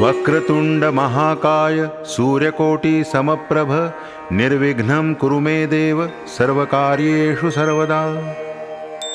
वक्रतुंड महाकाय सूर्यकोटि समप्रभ निर्विघ्नं कुरु मे देव सर्वकार्येषु सर्वदा।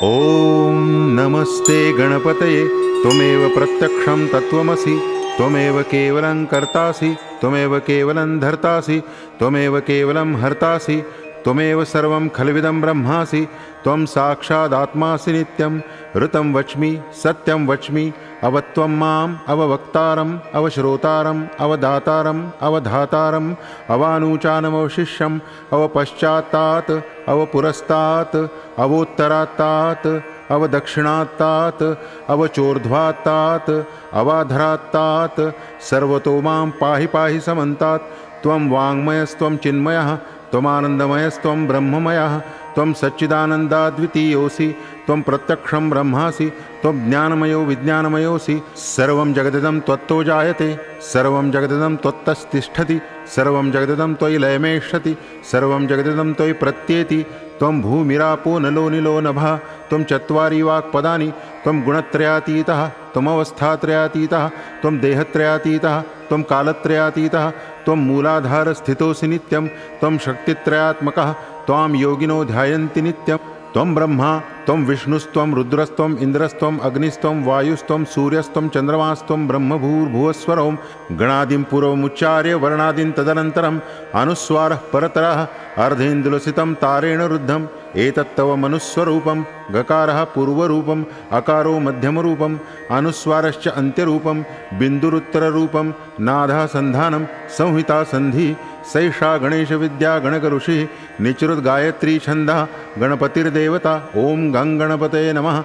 ओम नमस्ते गणपतये त्वमेव प्रत्यक्षं तत्त्वमसि त्वमेव केवलं कर्तासि त्वमेव केवलं धर्तासि त्वमेव केवलं हर्तासि त्वमेव सर्वं खल्विदं ब्रह्मासि त्वं साक्षादात्मासि नित्यं ऋतं वच्मि सत्यं वच्मि अवत्वं माम् अववक्तारम् अवश्रोतारम् अवदातारम् अवधातारम् अवानूचानमवशिष्यम् अवपश्चात्तात् अवपुरस्तात् अवोत्तरात्तात् अवदक्षिणात्तात् अवचोर्ध्वात्तात् अवाधरात्तात् सर्वतो मां पाहि पाहि समन्तात्। त्वं वाङ्मयस्त्वं चिन्मयः त्वमानन्दमयस्त्वं ब्रह्ममयः त्वं सच्चिदानन्दाद्वितीयोऽसि त्वं प्रत्यक्षं ब्रह्मासि त्वं ज्ञानमयो विज्ञानमयोऽसि। सर्वं जगदिदं त्वत्तो जायते सर्वं जगदिदं त्वत्तस्तिष्ठति सर्वं जगदिदं त्वयि लयमेष्यति सर्वं जगदिदं त्वयि प्रत्येति। त्वं भूमिरापो नलो निलो नभः त्वं चत्वारि वाक्पदानि त्वं गुणत्रयातीतः त्वमवस्थात्रयातीतः त्वं देहत्रयातीतः त्वं कालत्रयातीतः त्वं मूलाधारस्थितोऽसि नित्यं त्वं शक्तित्रयात्मकः त्वां योगिनो ध्यायन्ति नित्यं। त्वं ब्रह्मा त्वं विष्णुस्त्वं रुद्रस्त्वं इन्द्रस्त्वं अग्निस्त्वं वायुस्त्वं सूर्यस्त्वं चन्द्रमास्त्वं ब्रह्मभूर्भुवस्वरं गणादिं पूर्वमुच्चार्य वर्णादिं तदनन्तरम् अनुस्वारः परतरः अर्धेन्दुलसितं तारेण रुद्धम् एतत्तव मनुस्वरूपं गकारः पूर्वरूपम् अकारो मध्यमरूपम् अनुस्वारश्च अन्त्यरूपं बिन्दुरुत्तररूपं नादः सन्धानं संहिता सन्धि सैषा गणेशविद्या गणकऋषिः निचृद्गायत्री छन्दः गणपतिर्देवता। ओं गं गणपतये नमः।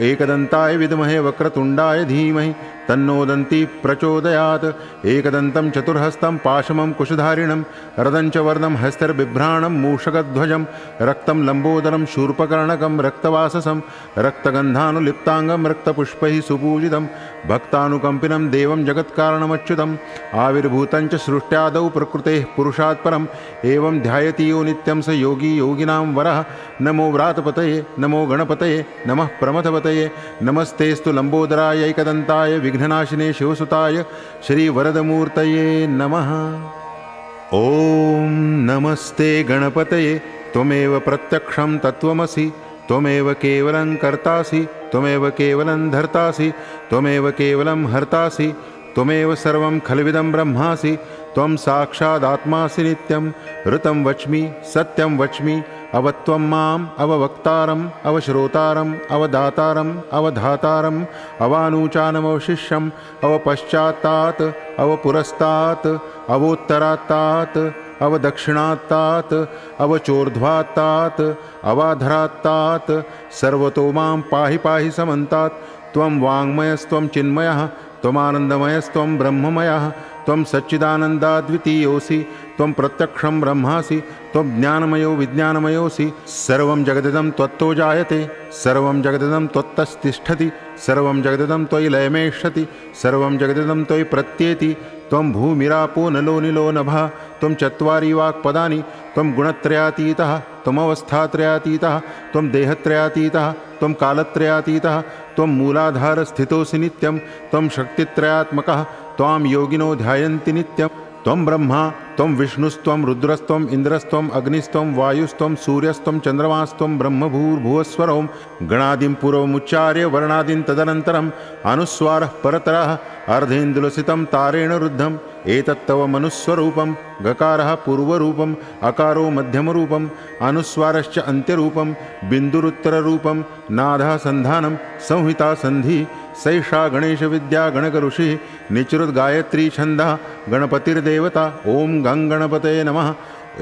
एकदन्ताय विद्महे वक्रतुण्डाय धीमहि तन्नो दन्ती प्रचोदयात्। एकदन्तं चतुर्हस्तं पाशमं कुशधारिणं रदं च वर्णं हस्तैर्बिभ्राणं मूषकध्वजं रक्तं लम्बोदरं शूर्पकर्णकं रक्तवाससं रक्तगन्धानुलिप्ताङ्गं रक्तपुष्पैः सुपूजितं भक्तानुकम्पिनं देवं जगत्कारणमच्युतम् आविर्भूतं च सृष्ट्यादौ प्रकृतेः पुरुषात् परम् एवं ध्यायति यो नित्यं स योगी योगिनां वरः। नमो व्रातपतये नमो गणपतये नमः प्रमथपतये नमस्तेस्तु लम्बोदराय एकदन्ताय विघ्ननाशिने शिवसुताय श्रीवरदमूर्तये नमः। ओम नमस्ते गणपतये त्वमेव प्रत्यक्षं तत्त्वमसि त्वमेव केवलं कर्तासि त्वमेव केवलं धर्तासि त्वमेव केवलं हर्तासि त्वमेव सर्वं खल्विदं ब्रह्मासि त्वं साक्षादात्मासि नित्यं ऋतं वच्मि सत्यं वच्मि अवत्वं माम् अववक्तारम् अवश्रोतारम् अवदातारम् अवधातारम् अवानूचानमवशिष्यम् अवपश्चात्तात् अवपुरस्तात् अवोत्तरात्तात् अवदक्षिणात्तात् अवचोर्ध्वात्तात् अवाधरात्तात् सर्वतो मां पाहि पाहि समन्तात्। त्वं वाङ्मयस्त्वं चिन्मयः त्वमानन्दमयस्त्वं ब्रह्ममयः त्वं सच्चिदानन्दाद्वितीयोऽसि त्वं प्रत्यक्षं ब्रह्मासि त्वं ज्ञानमयो विज्ञानमयोऽसि। सर्वं जगदिदं त्वत्तो जायते सर्वं जगदिदं त्वत्तस्तिष्ठति सर्वं जगदिदं त्वयि लयमेष्यति सर्वं जगदिदं त्वयि प्रत्येति। त्वं भूमिरापो नलो निलो नभः त्वं चत्वारि वाक्पदानि त्वं गुणत्रयातीतः त्वमवस्थात्रयातीतः त्वं देहत्रयातीतः त्वं कालत्रयातीतः त्वं मूलाधारस्थितोऽसि नित्यं त्वं शक्तित्रयात्मकः त्वां योगिनो ध्यायन्ति नित्यं। त्वं ब्रह्मा त्वं विष्णुस्त्वं रुद्रस्त्वं इन्द्रस्त्वं अग्निस्त्वं वायुस्त्वं सूर्यस्त्वं चन्द्रमास्त्वं ब्रह्मभूर्भुवस्वरं गणादिं पूर्वमुच्चार्य वर्णादिं तदनन्तरम् अनुस्वारः परतरः अर्धेन्दुलसितं तारेण रुद्धम् एतत्तव मनुस्वरूपं गकारः पूर्वरूपम् अकारो मध्यमरूपम् अनुस्वारश्च अन्त्यरूपं बिन्दुरुत्तररूपं नादः सन्धानं संहिता सन्धि सैषा गणेशविद्या गणकऋषिः निचृद्गायत्री छन्दः गणपतिर्देवता। ओं गं गणपतये नमः।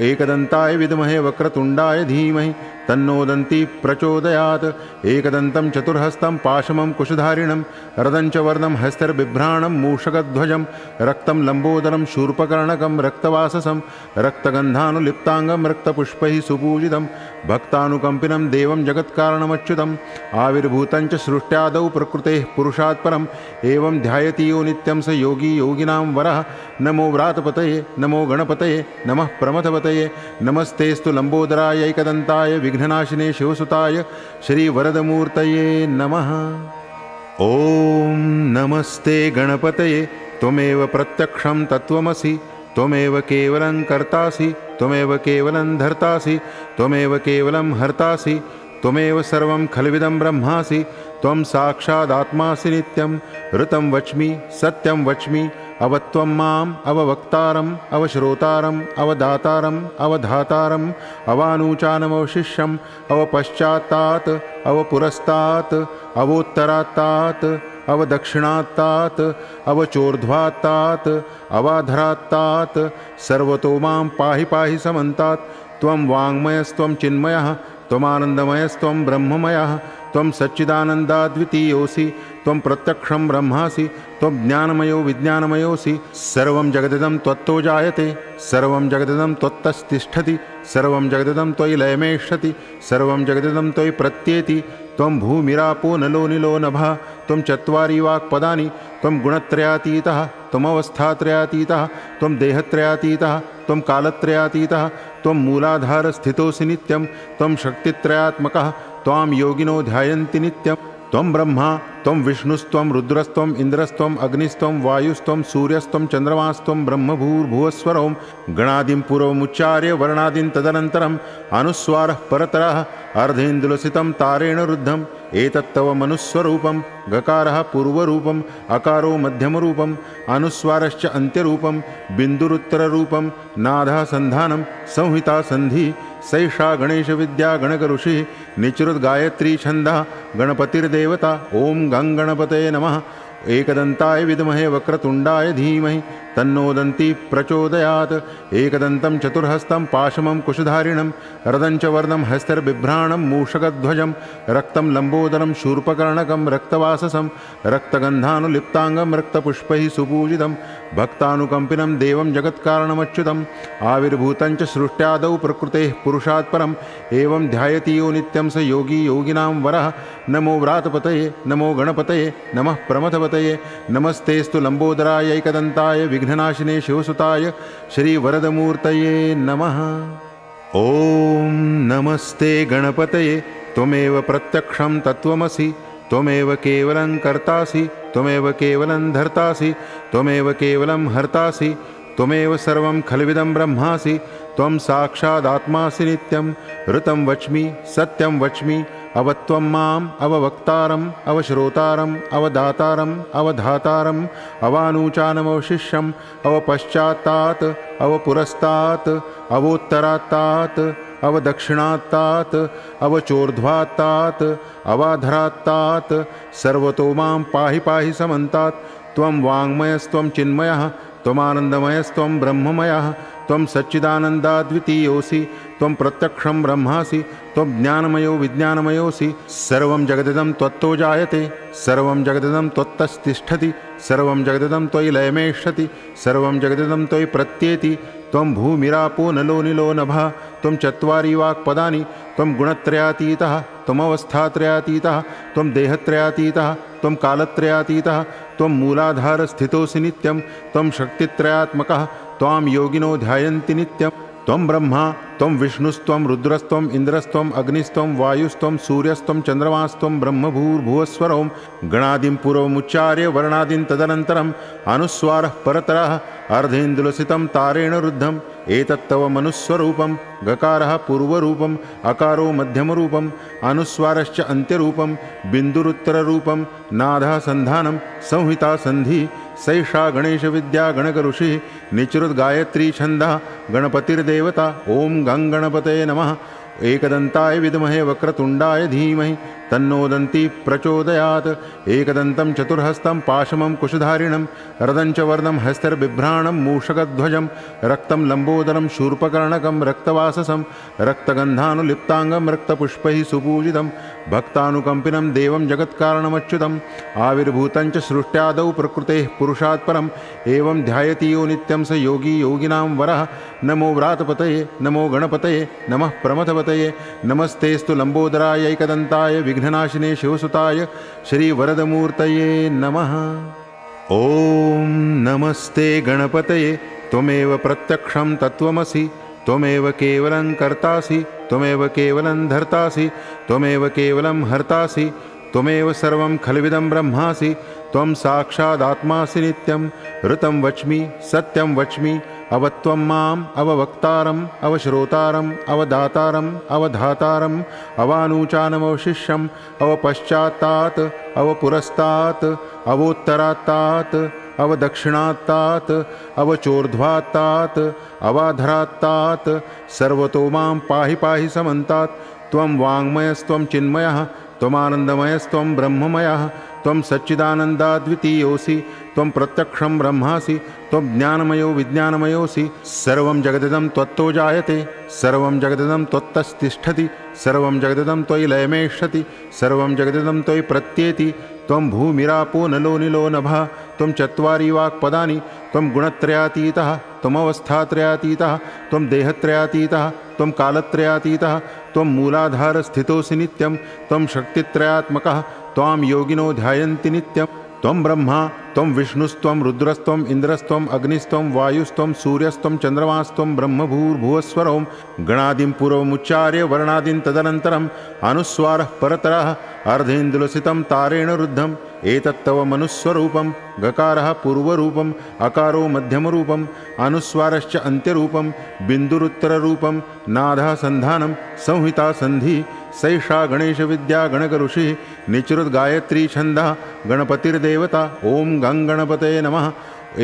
एकदन्ताय विद्महे वक्रतुण्डाय धीमहि तन्नो दन्ती प्रचोदयात्। एकदन्तं चतुर्हस्तं पाशमं कुशधारिणं रदं च वर्णं हस्तैर्बिभ्राणं मूषकध्वजं रक्तं लम्बोदरं शूर्पकर्णकं रक्तवाससं रक्तगन्धानुलिप्ताङ्गं रक्तपुष्पैः सुपूजितं भक्तानुकम्पिनं देवं जगत्कारणमच्युतम् आविर्भूतं च सृष्ट्यादौ प्रकृतेः पुरुषात् परम् एवं ध्यायति यो नित्यं स योगी योगिनां वरः। नमो व्रातपतये नमो गणपतये नमः प्रमथपतये नमस्तेस्तु लम्बोदराय एकदन्ताय विघ्ननाशिने शिवसुताय श्रीवरदमूर्तये नमः। ॐ नमस्ते गणपतये त्वमेव प्रत्यक्षं तत्त्वमसि त्वमेव केवलं कर्तासि त्वमेव केवलं धर्तासि त्वमेव केवलं हर्तासि त्वमेव सर्वं खल्विदं ब्रह्मासि त्वं साक्षादात्मासि नित्यं ऋतं वच्मि सत्यं वच्मि अवत्वं माम् अववक्तारम् अवश्रोतारम् अवदातारम् अवधातारम् अवानूचानमवशिष्यम् अवपश्चात्तात् अवपुरस्तात् अवोत्तरात्तात् अवदक्षिणात्तात् अवचोर्ध्वात्तात् अवाधरात्तात् सर्वतो मां पाहि पाहि समन्तात् त्वं वाङ्मयस्त्वं चिन्मयः त्वमानन्दमयस्त्वं ब्रह्ममयः त्वं सच्चिदानन्दाद्वितीयोऽसि त्वं प्रत्यक्षं ब्रह्मासि त्वं ज्ञानमयो विज्ञानमयोऽसि सर्वं जगदिदं त्वत्तो जायते सर्वं जगदिदं त्वत्तस्तिष्ठति सर्वं जगदिदं त्वयि लयमेष्यति सर्वं जगदिदं त्वयि प्रत्येति त्वं भूमिरापो नलो निलो नभः त्वं चत्वारि वाक्पदानि त्वं गुणत्रयातीतः त्वमवस्थात्रयातीतः त्वं देहत्रयातीतः त्वं कालत्रयातीतः त्वं मूलाधारस्थितोऽसि नित्यं त्वं शक्तित्रयात्मकः त्वां योगिनो ध्यायन्ति नित्यं त्वं ब्रह्मा त्वं विष्णुस्त्वं रुद्रस्त्वं इन्द्रस्त्वं अग्निस्त्वं वायुस्त्वं सूर्यस्त्वं चन्द्रमास्त्वं ब्रह्मभूर्भुवस्वरं गणादिं पूर्वमुच्चार्य वर्णादीन् तदनन्तरम् अनुस्वारः परतरः अर्धेन्दुलसितं तारेण रुद्धम् एतत्तव मनुस्वरूपं गकारः पूर्वरूपम् अकारो मध्यमरूपम् अनुस्वारश्च अन्त्यरूपं बिन्दुरुत्तररूपं नादः सन्धानं संहिता सन्धि सैषा गणेशविद्या गणकऋषिः निचृद्गायत्री छन्दः गणपतिर्देवता ॐ गं गणपतये नमः एकदन्ताय विद्महे वक्रतुण्डाय धीमहि तन्नो दन्ती प्रचोदयात् एकदन्तं चतुर्हस्तं पाशमं कुशधारिणं रदं च वर्णं हस्तर्बिभ्राणं मूषकध्वजं रक्तं लम्बोदरं शूर्पकर्णकं रक्तवाससं रक्तगन्धानुलिप्ताङ्गं रक्तपुष्पैः सुपूजितं भक्तानुकम्पिनं देवं जगत्कारणमच्युतम् आविर्भूतं च सृष्ट्यादौ प्रकृतेः पुरुषात् परम् एवं ध्यायति यो नित्यं स योगी योगिनां वरः नमो व्रातपतये नमो गणपतये नमः प्रमथपतये नमस्तेस्तु लम्बोदराय एकदन्ताय विघ्ननाशिने शिवसुताय श्रीवरदमूर्तये नमः। ॐ नमस्ते गणपतये त्वमेव प्रत्यक्षं तत्त्वमसि त्वमेव केवलं कर्तासि त्वमेव केवलं धर्तासि त्वमेव केवलं हर्तासि त्वमेव सर्वं खल्विदं ब्रह्मासि त्वं साक्षादात्मासि नित्यं ऋतं वच्मि सत्यं वच्मि अवत्वं माम् अववक्तारम् अवश्रोतारम् अवदातारम् अवधातारम् अवानूचानमवशिष्यम् अवपश्चात्तात् अवपुरस्तात् अवोत्तरात्तात् अवदक्षिणात्तात् अवचोर्ध्वात्तात् अवाधरात्तात् सर्वतो मां पाहि पाहि समन्तात् त्वं वाङ्मयस्त्वं चिन्मयः त्वमानन्दमयस्त्वं ब्रह्ममयः त्वं सच्चिदानन्दाद्वितीयोऽसि त्वं प्रत्यक्षं ब्रह्मासि त्वं ज्ञानमयो विज्ञानमयोऽसि सर्वं जगदिदं त्वत्तो जायते सर्वं जगदिदं त्वत्तस्तिष्ठति सर्वं जगदिदं त्वयि लयमेष्यति सर्वं जगदिदं त्वयि प्रत्येति त्वं भूमिरापो नलो निलो नभः त्वं चत्वारि वाक्पदानि त्वं गुणत्रयातीतः त्वमवस्थात्रयातीतः त्वं देहत्रयातीतः त्वं कालत्रयातीतः त्वं मूलाधारस्थितोऽसि नित्यं त्वं शक्तित्रयात्मकः त्वां योगिनो ध्यायन्ति नित्यं त्वं ब्रह्मा त्वं विष्णुस्त्वं रुद्रस्त्वं इन्द्रस्त्वं अग्निस्त्वं वायुस्त्वं सूर्यस्त्वं चन्द्रमास्त्वं ब्रह्मभूर्भुवस्वरं गणादिं पूर्वमुच्चार्य वर्णादीन् तदनन्तरम् अनुस्वारः परतरः अर्धेन्दुलसितं तारेण रुद्धम् एतत्तव मनुस्वरूपं गकारः पूर्वरूपम् अकारो मध्यमरूपम् अनुस्वारश्च अन्त्यरूपं बिन्दुरुत्तररूपं नादः सन्धानं संहिता सन्धि सैषा गणेशविद्या गणकऋषिः निचृद्गायत्री छन्दः गणपतिर्देवता ॐ गं गणपतये नमः एकदन्ताय विद्महे वक्रतुण्डाय धीमहि तन्नो दन्ती प्रचोदयात् एकदन्तं चतुर्हस्तं पाशमं कुशधारिणं रदं च वर्णं हस्तर्बिभ्राणं मूषकध्वजं रक्तं लम्बोदरं शूर्पकर्णकं रक्तवाससं रक्तगन्धानुलिप्ताङ्गं रक्तपुष्पैः सुपूजितं भक्तानुकम्पिनं देवं जगत्कारणमच्युतम् आविर्भूतं च सृष्ट्यादौ प्रकृतेः पुरुषात् परम् एवं ध्यायति यो नित्यं स योगी योगिनां वरः नमो व्रातपतये नमो गणपतये नमः प्रमथपतये नमस्तेस्तु लम्बोदराय एकदन्ताय विघ्ननाशिने शिवसुताय श्रीवरदमूर्तये नमः। ॐ नमस्ते गणपतये त्वमेव प्रत्यक्षं तत्त्वमसि त्वमेव केवलं कर्तासि त्वमेव केवलं धर्तासि त्वमेव केवलं हर्तासि त्वमेव सर्वं खल्विदं ब्रह्मासि त्वं साक्षादात्मासि नित्यं ऋतं वच्मि सत्यं वच्मि अवत्वं माम् अववक्तारम् अवश्रोतारम् अवदातारम् अवधातारम् अवानूचानमवशिष्यम् अवपश्चात्तात् अवपुरस्तात् अवोत्तरात्तात् अवदक्षिणात्तात् अवचोर्ध्वात्तात् अवाधरात्तात् सर्वतो मां पाहि पाहि समन्तात्। त्वं वाङ्मयस्त्वं चिन्मयः त्वमानन्दमयस्त्वं ब्रह्ममयः त्वं सच्चिदानन्दाद्वितीयोऽसि त्वं प्रत्यक्षं ब्रह्मासि त्वं ज्ञानमयो विज्ञानमयोऽसि। सर्वं जगदिदं त्वत्तो जायते सर्वं जगदिदं त्वत्तस्तिष्ठति सर्वं जगदिदं त्वयि लयमेष्यति सर्वं जगदिदं त्वयि प्रत्येति। त्वं भूमिरापो नलो निलो नभः त्वं चत्वारि वाक्पदानि त्वं गुणत्रयातीतः त्वमवस्थात्रयातीतः त्वं देहत्रयातीतः त्वं कालत्रयातीतः त्वं मूलाधारस्थितोऽसि नित्यं त्वं शक्तित्रयात्मकः त्वां योगिनो ध्यायन्ति नित्यं। त्वं ब्रह्मा त्वं विष्णुस्त्वं रुद्रस्त्वम् इन्द्रस्त्वम् अग्निस्त्वं वायुस्त्वं सूर्यस्त्वं चन्द्रमास्त्वं ब्रह्मभूर्भुवस्वरों गणादिं पूर्वमुच्चार्य वर्णादिं तदनन्तरम् अनुस्वारः परतरः अर्धेन्दुलसितं तारेण रुद्धम् एतत्तव मनुस्वरूपं गकारः पूर्वरूपम् अकारो मध्यमरूपम् अनुस्वारश्च अन्त्यरूपं बिन्दुरुत्तररूपं नादः सन्धानं संहिता सन्धि सैषा गणेशविद्या गणकऋषिः निचृद्गायत्री छन्दः गणपतिर्देवता। ॐ गं गणपतये नमः।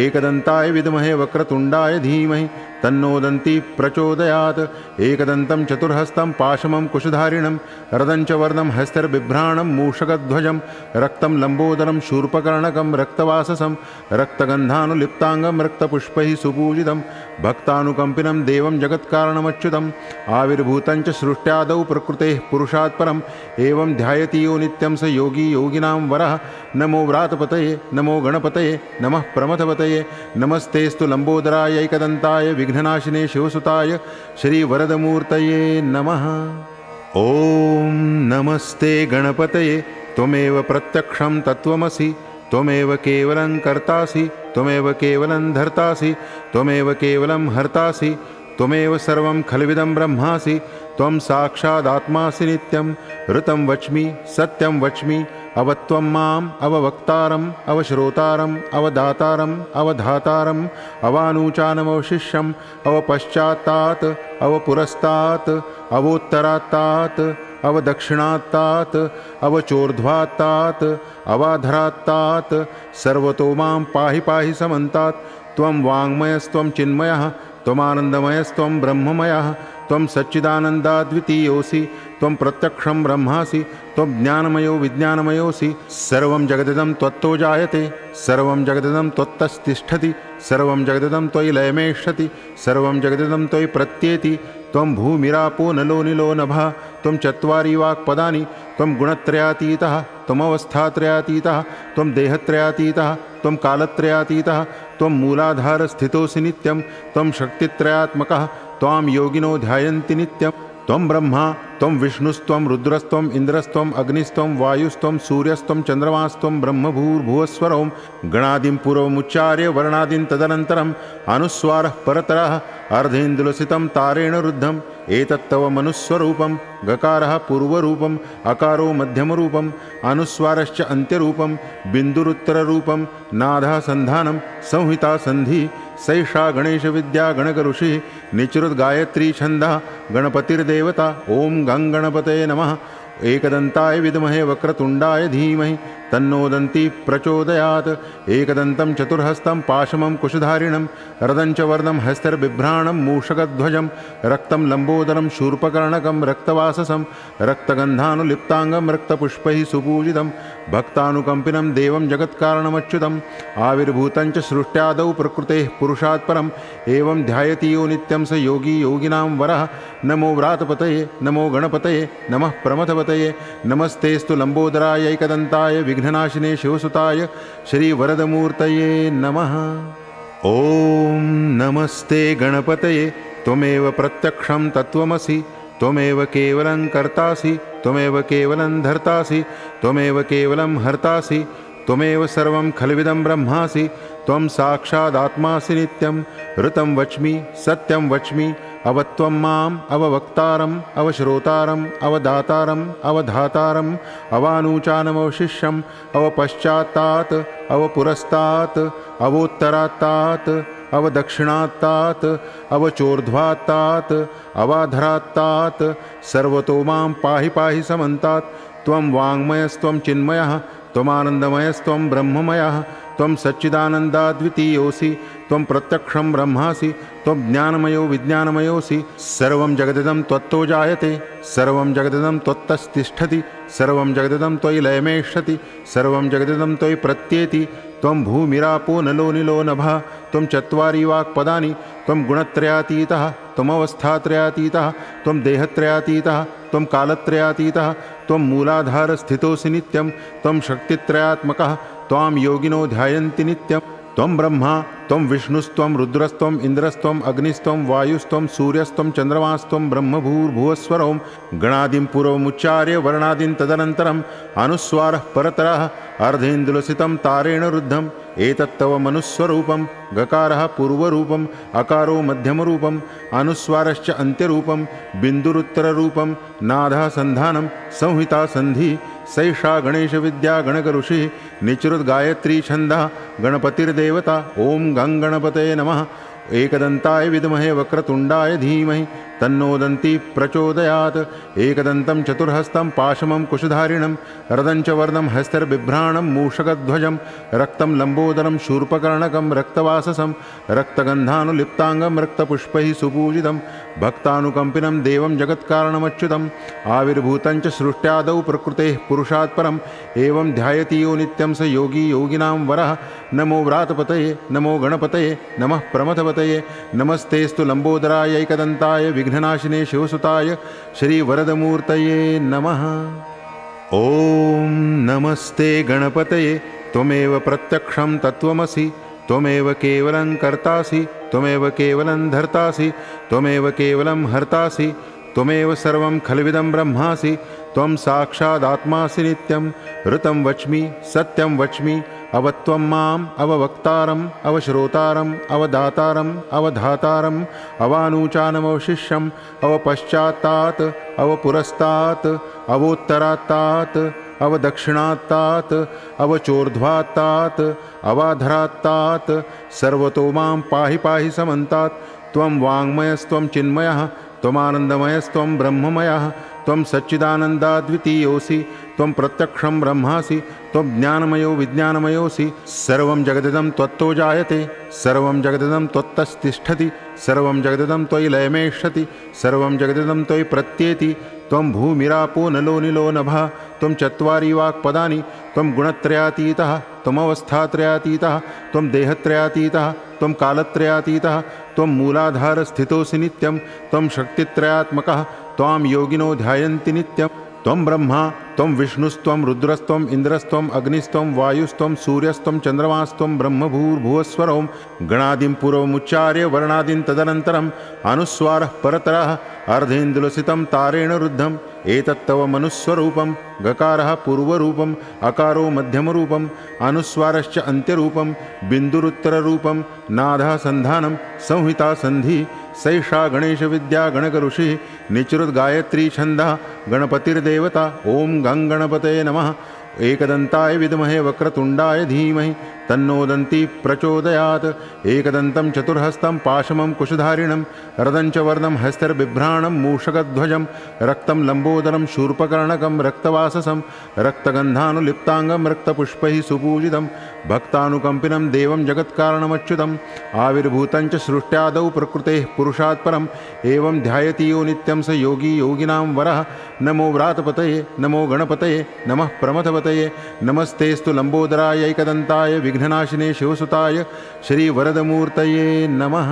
एकदन्ताय विद्महे वक्रतुण्डाय धीमहि तन्नो दन्ती प्रचोदयात्। एकदन्तं चतुर्हस्तं पाशमं कुशधारिणं रदं च वर्णं हस्तर्बिभ्राणं मूषकध्वजं रक्तं लम्बोदरं शूर्पकर्णकं रक्तवाससं रक्तगन्धानुलिप्ताङ्गं रक्तपुष्पैः सुपूजितं भक्तानुकम्पिनं देवं जगत्कारणमच्युतम् आविर्भूतं च सृष्ट्यादौ प्रकृतेः पुरुषात् परम् एवं ध्यायति यो नित्यं स योगी योगिनां वरः। नमो व्रातपतये नमो गणपतये नमः प्रमथपतये नमस्तेस्तु लम्बोदराय एकदन्ताय विघ्ननाशिने शिवसुताय श्रीवरदमूर्तये नमः। ॐ नमस्ते गणपतये त्वमेव प्रत्यक्षं तत्त्वमसि त्वमेव केवलं कर्तासि त्वमेव केवलं धर्तासि त्वमेव केवलं हर्तासि त्वमेव सर्वं खल्विदं ब्रह्मासि त्वं साक्षादात्मासि नित्यं ऋतं वच्मि सत्यं वच्मि अवत्वं माम् अववक्तारम् अवश्रोतारम् अवदातारम् अवधातारम् अवानूचानमवशिष्यम् अवपश्चात्तात् अवपुरस्तात् अवोत्तरात्तात् अवदक्षिणात्तात् अवचोर्ध्वात्तात् अवाधरात्तात् सर्वतो मां पाहि पाहि समन्तात्। त्वं वाङ्मयस्त्वं चिन्मयः त्वमानन्दमयस्त्वं ब्रह्ममयः त्वं सच्चिदानन्दाद्वितीयोऽसि त्वं प्रत्यक्षं ब्रह्मासि त्वं ज्ञानमयो विज्ञानमयोऽसि। सर्वं जगदिदं त्वत्तो जायते सर्वं जगदिदं त्वत्तस्तिष्ठति सर्वं जगदिदं त्वयि लयमेष्यति सर्वं जगदिदं त्वयि प्रत्येति। त्वं भूमिरापो नलो निलो नभः त्वं चत्वारि वाक्पदानि त्वं गुणत्रयातीतः त्वमवस्थात्रयातीतः त्वं देहत्रयातीतः त्वं कालत्रयातीतः त्वं मूलाधारस्थितोऽसि नित्यं त्वं शक्तित्रयात्मकः त्वां योगिनो ध्यायन्ति नित्यं। त्वं ब्रह्मा त्वं विष्णुस्त्वं रुद्रस्त्वम् इन्द्रस्त्वम् अग्निस्त्वं वायुस्त्वं सूर्यस्त्वं चन्द्रमास्त्वं ब्रह्मभूर्भुवस्वरों गणादिं पूर्वमुच्चार्य वर्णादिं तदनन्तरम् अनुस्वारः परतरः अर्धेन्दुलसितं तारेण रुद्धम् एतत्तव मनुस्वरूपं गकारः पूर्वरूपम् अकारो मध्यमरूपम् अनुस्वारश्च अन्त्यरूपं बिन्दुरुत्तररूपं नादः सन्धानं संहिता सन्धि सैषा गणेशविद्या गणकऋषिः निचृद्गायत्री छन्दः गणपतिर्देवता। ॐ गं गणपतये नमः। एकदन्ताय विद्महे वक्रतुण्डाय धीमहि तन्नो दन्ती प्रचोदयात्। एकदन्तं चतुर्हस्तं पाशमं कुशधारिणं रदं च वर्णं हस्तर्बिभ्राणं मूषकध्वजं रक्तं लम्बोदरं शूर्पकर्णकं रक्तवाससं रक्तगन्धानुलिप्ताङ्गं रक्तपुष्पैः सुपूजितं भक्तानुकम्पिनं देवं जगत्कारणमच्युतम् आविर्भूतं च सृष्ट्यादौ प्रकृतेः पुरुषात् परम् एवं ध्यायति यो नित्यं स योगी योगिनां वरः। नमो व्रातपतये नमो गणपतये नमः प्रमथपतये नमस्तेस्तु लम्बोदराय एकदन्ताय विघ्ननाशिने शिवसुताय श्रीवरदमूर्तये नमः। ॐ नमस्ते गणपतये त्वमेव प्रत्यक्षं तत्त्वमसि त्वमेव केवलं कर्तासि त्वमेव केवलं धर्तासि त्वमेव केवलं हर्तासि त्वमेव सर्वं खल्विदं ब्रह्मासि त्वं साक्षादात्मासि नित्यं ऋतं वच्मि सत्यं वच्मि अवत्वं माम् अववक्तारम् अवश्रोतारम् अवदातारम् अवधातारम् अवानूचानमवशिष्यम् अवपश्चात्तात् अवपुरस्तात् अवोत्तरात्तात् अवदक्षिणात्तात् अवचोर्ध्वात्तात् अवाधरात्तात् सर्वतो मां पाहि पाहि समन्तात्। त्वं वाङ्मयस्त्वं चिन्मयः त्वमानन्दमयस्त्वं ब्रह्ममयः त्वं सच्चिदानन्दाद्वितीयोऽसि त्वं प्रत्यक्षं ब्रह्मासि त्वं ज्ञानमयो विज्ञानमयोऽसि। सर्वं जगदिदं त्वत्तो जायते सर्वं जगदिदं त्वत्तस्तिष्ठति सर्वं जगदिदं त्वयि लयमेष्यति सर्वं जगदिदं त्वयि प्रत्येति। त्वं भूमिरापो नलो निलो नभः त्वं चत्वारि वाक्पदानि त्वं गुणत्रयातीतः त्वमवस्थात्रयातीतः त्वं देहत्रयातीतः त्वं कालत्रयातीतः त्वं मूलाधारस्थितोऽसि नित्यं त्वं शक्तित्रयात्मकः त्वां योगिनो ध्यायन्ति नित्यं। त्वं ब्रह्मा त्वं विष्णुस्त्वं रुद्रस्त्वं इन्द्रस्त्वं अग्निस्त्वं वायुस्त्वं सूर्यस्त्वं चन्द्रमास्त्वं ब्रह्मभूर्भुवस्वरं गणादिं पूर्वमुच्चार्य वर्णादीन् तदनन्तरम् अनुस्वारः परतरः अर्धेन्दुलसितं तारेण रुद्धम् एतत्तव मनुस्वरूपं गकारः पूर्वरूपम् अकारो मध्यमरूपम् अनुस्वारश्च अन्त्यरूपं बिन्दुरुत्तररूपं नादः सन्धानं संहिता सन्धि सैषा गणेशविद्या गणकऋषिः निचृद्गायत्री छन्दः गणपतिर्देवता। ॐ गं गणपतये नमः। एकदन्ताय विद्महे वक्रतुण्डाय धीमहि तन्नो दन्ती प्रचोदयात्। एकदन्तं चतुर्हस्तं पाशमं कुशधारिणं रदं च वर्णं हस्तर्बिभ्राणं मूषकध्वजं रक्तं लम्बोदरं शूर्पकर्णकं रक्तवाससं रक्तगन्धानुलिप्ताङ्गं रक्तपुष्पैः सुपूजितं भक्तानुकम्पिनं देवं जगत्कारणमच्युतम् आविर्भूतं च सृष्ट्यादौ प्रकृतेः पुरुषात् परम् एवं ध्यायति यो नित्यं स योगी योगिनां वरः। नमो व्रातपतये नमो गणपतये नमः प्रमथपतये नमस्तेस्तु लम्बोदराय एकदन्ताय विघ्ननाशिने शिवसुताय श्रीवरदमूर्तये नमः। ॐ नमस्ते गणपतये त्वमेव प्रत्यक्षं तत्त्वमसि त्वमेव केवलं कर्तासि त्वमेव केवलं धर्तासि त्वमेव केवलं हर्तासि त्वमेव सर्वं खल्विदं ब्रह्मासि त्वं साक्षादात्मासि नित्यं ऋतं वच्मि सत्यं वच्मि अवत्वं माम् अववक्तारम् अवश्रोतारम् अवदातारम् अवधातारम् अवानूचानमवशिष्यम् अवपश्चात्तात् अवपुरस्तात् अवोत्तरात्तात् अवदक्षिणात्तात् अवचोर्ध्वात्तात् अवाधरात्तात् सर्वतो मां पाहि पाहि समन्तात्। त्वं वाङ्मयस्त्वं चिन्मयः त्वमानन्दमयस्त्वं ब्रह्ममयः त्वं सच्चिदानन्दाद्वितीयोऽसि त्वं प्रत्यक्षं ब्रह्मासि त्वं ज्ञानमयो विज्ञानमयोऽसि। सर्वं जगदिदं त्वत्तो जायते सर्वं जगदिदं त्वत्तस्तिष्ठति सर्वं जगदिदं त्वयि लयमेष्यति सर्वं जगदिदं त्वयि प्रत्येति। त्वं भूमिरापो नलो निलो नभः त्वं चत्वारि वाक्पदानि त्वं गुणत्रयातीतः त्वमवस्थात्रयातीतः त्वं देहत्रयातीतः त्वं कालत्रयातीतः त्वं मूलाधारस्थितोऽसि नित्यं त्वं शक्तित्रयात्मकः त्वां योगिनो ध्यायन्ति नित्यं। त्वं ब्रह्मा त्वं विष्णुस्त्वं रुद्रस्त्वं इन्द्रस्त्वं अग्निस्त्वं वायुस्त्वं सूर्यस्त्वं चन्द्रमास्त्वं ब्रह्मभूर्भुवस्वरं गणादिं पूर्वमुच्चार्य वर्णादीन् तदनन्तरम् अनुस्वारः परतरः अर्धेन्दुलसितं तारेण रुद्धम् एतत्तव मनुस्वरूपं गकारः पूर्वरूपम् अकारो मध्यमरूपम् अनुस्वारश्च अन्त्यरूपं बिन्दुरुत्तररूपं नादः सन्धानं संहिता सन्धि सैषा गणेशविद्या गणकऋषिः निचृद्गायत्री छन्दः गणपतिर्देवता। ॐ गं गणपतये नमः। एकदन्ताय विद्महे वक्रतुण्डाय धीमहि तन्नो दन्ती प्रचोदयात्। एकदन्तं चतुर्हस्तं पाशमं कुशधारिणं रदं च वर्णं हस्तर्बिभ्राणं मूषकध्वजं रक्तं लम्बोदरं शूर्पकर्णकं रक्तवाससं रक्तगन्धानुलिप्ताङ्गं रक्तपुष्पैः सुपूजितं भक्तानुकम्पिनं देवं जगत्कारणमच्युतम् आविर्भूतं च सृष्ट्यादौ प्रकृतेः पुरुषात् परम् एवं ध्यायति यो नित्यं स योगी योगिनां वरः। नमो व्रातपतये नमो गणपतये नमः प्रमथपतये नमस्तेस्तु लम्बोदराय एकदन्ताय विघ्ननाशिने शिवसुताय श्रीवरदमूर्तये नमः।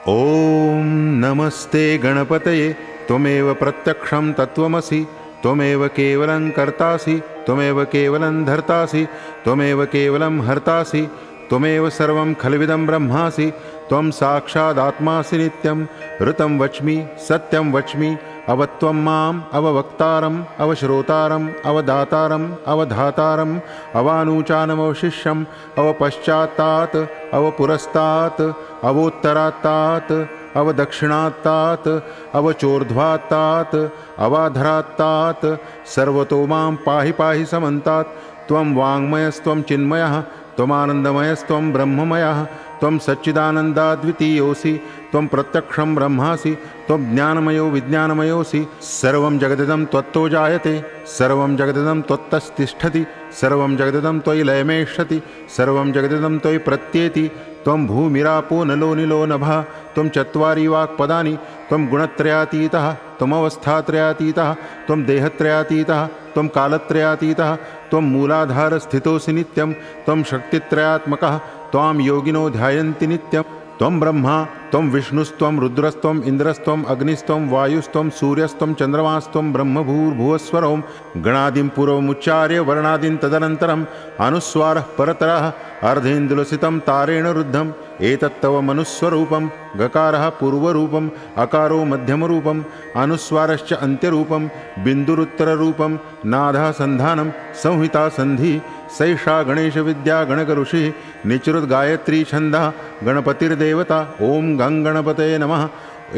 ॐ नमस्ते गणपतये त्वमेव प्रत्यक्षं तत्त्वमसि त्वमेव केवलं कर्तासि त्वमेव केवलं धर्तासि त्वमेव केवलं हर्तासि त्वमेव सर्वं खल्विदं ब्रह्मासि त्वं साक्षादात्मासि नित्यं ऋतं वच्मि सत्यं वच्मि अवत्वं माम् अववक्तारम् अवश्रोतारम् अवदातारम् अवधातारम् अवानूचानमवशिष्यम् अवपश्चात्तात् अवपुरस्तात् अवोत्तरात्तात् अवदक्षिणात्तात् अवचोर्ध्वात्तात् अवाधरात्तात् सर्वतो मां पाहि पाहि समन्तात्। त्वं वाङ्मयस्त्वं चिन्मयः त्वमानन्दमयस्त्वं ब्रह्ममयः त्वं सच्चिदानन्दाद्वितीयोऽसि त्वं प्रत्यक्षं ब्रह्मासि त्वं ज्ञानमयो विज्ञानमयोऽसि। सर्वं जगदिदं त्वत्तो जायते सर्वं जगदिदं त्वत्तस्तिष्ठति सर्वं जगदिदं त्वयि लयमेष्यति सर्वं जगदिदं त्वयि प्रत्येति। त्वं भूमिरापो नलो निलो नभः त्वं चत्वारि वाक्पदानि त्वं गुणत्रयातीतः त्वमवस्थात्रयातीतः त्वं देहत्रयातीतः त्वं कालत्रयातीतः त्वं मूलाधारस्थितोऽसि नित्यं त्वं शक्तित्रयात्मकः त्वां योगिनो ध्यायन्ति नित्यं। त्वं ब्रह्मा त्वं विष्णुस्त्वं रुद्रस्त्वं इन्द्रस्त्वं अग्निस्त्वं वायुस्त्वं सूर्यस्त्वं चन्द्रमास्त्वं ब्रह्मभूर्भुवस्वरों गणादिं पूर्वमुच्चार्य वर्णादिं तदनन्तरम् अनुस्वारः परतरः अर्धेन्दुलसितं तारेण रुद्धम् एतत्तव मनुस्वरूपं गकारः पूर्वरूपम् अकारो मध्यमरूपम् अनुस्वारश्च अन्त्यरूपं बिन्दुरुत्तररूपं नादः सन्धानं संहिता सन्धि सैषा गणेशविद्या गणकऋषिः निचृद्गायत्री छन्दः गणपतिर्देवता। ॐ गं गणपतये नमः।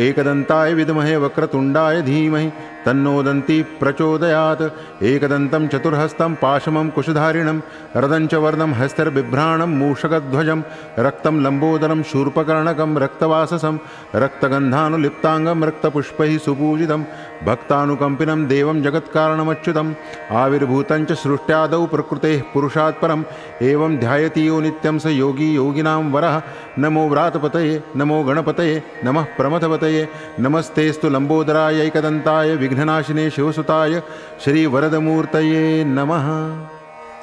एकदन्ताय विद्महे वक्रतुण्डाय धीमहि तन्नो दन्ती प्रचोदयात्। एकदन्तं चतुर्हस्तं पाशमं कुशधारिणं रदं च वर्णं हस्तर्बिभ्राणं मूषकध्वजं रक्तं लम्बोदरं शूर्पकर्णकं रक्तवाससं रक्तगन्धानुलिप्ताङ्गं रक्तपुष्पैः सुपूजितं भक्तानुकम्पिनं देवं जगत्कारणमच्युतम् आविर्भूतं च सृष्ट्यादौ प्रकृतेः पुरुषात् परम् एवं ध्यायति यो नित्यं स योगी योगिनां वरः। नमो व्रातपतये नमो गणपतये नमः प्रमथपतये नमस्तेस्तु लम्बोदराय एकदन्ताय विघ्ननाशिने शिवसुताय श्रीवरदमूर्तये नमः।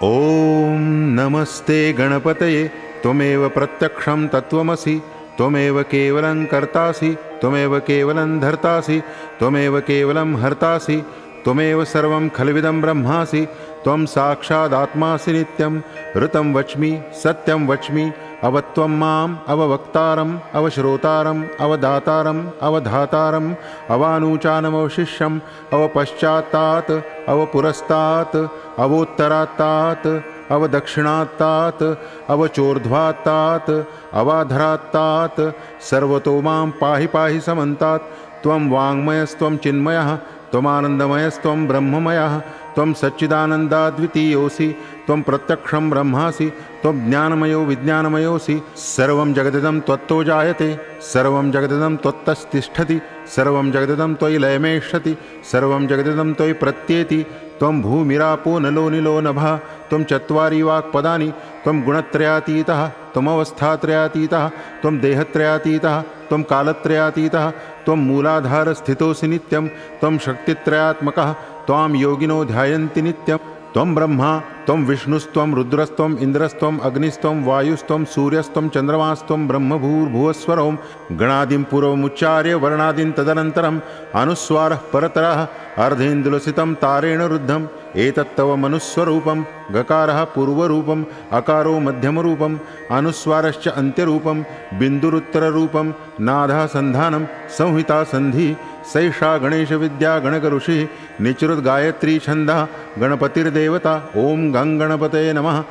ॐ नमस्ते गणपतये त्वमेव प्रत्यक्षं तत्त्वमसि त्वमेव केवलं कर्तासि त्वमेव केवलं धर्तासि त्वमेव केवलं हर्तासि त्वमेव सर्वं खल्विदं ब्रह्मासि त्वं साक्षादात्मासि नित्यं ऋतं वच्मि सत्यं वच्मि अवत्वं माम् अववक्तारम् अवश्रोतारम् अवदातारम् अवधातारम् अवानूचानमवशिष्यम् अवपश्चात्तात् अवपुरस्तात् अवोत्तरात्तात् अवदक्षिणात्तात् अवचोर्ध्वात्तात् अवाधरात्तात् सर्वतो मां पाहि पाहि समन्तात्। त्वं वाङ्मयस्त्वं चिन्मयः त्वमानन्दमयस्त्वं ब्रह्ममयः त्वं सच्चिदानन्दाद्वितीयोऽसि त्वं प्रत्यक्षं ब्रह्मासि त्वं ज्ञानमयो विज्ञानमयोऽसि। सर्वं जगदिदं त्वत्तो जायते सर्वं जगदिदं त्वत्तस्तिष्ठति सर्वं जगदिदं त्वयि लयमेष्यति सर्वं जगदिदं त्वयि प्रत्येति। त्वं भूमिरापो नलो निलो नभः त्वं चत्वारि वाक्पदानि त्वं गुणत्रयातीतः त्वमवस्थात्रयातीतः त्वं देहत्रयातीतः त्वं कालत्रयातीतः त्वं मूलाधारस्थितोऽसि नित्यं त्वं शक्तित्रयात्मकः त्वां योगिनो ध्यायन्ति नित्यं। त्वं ब्रह्मा त्वं विष्णुस्त्वं रुद्रस्त्वं इन्द्रस्त्वं अग्निस्त्वं वायुस्त्वं सूर्यस्त्वं चन्द्रमास्त्वं ब्रह्मभूर्भुवस्वरों गणादिं पूर्वमुच्चार्य वर्णादिं तदनन्तरम् अनुस्वारः परतरः अर्धेन्दुलसितं तारेण रुद्धम् एतत्तव मनुस्वरूपं गकारः पूर्वरूपम् अकारो मध्यमरूपम् अनुस्वारश्च अन्त्यरूपं बिन्दुरुत्तररूपं नादः सन्धानं संहिता सन्धि सैषा गणेशविद्या गणकऋषिः निचृद्गायत्री छन्दः गणपतिर्देवता। ॐ गं गणपतये नमः।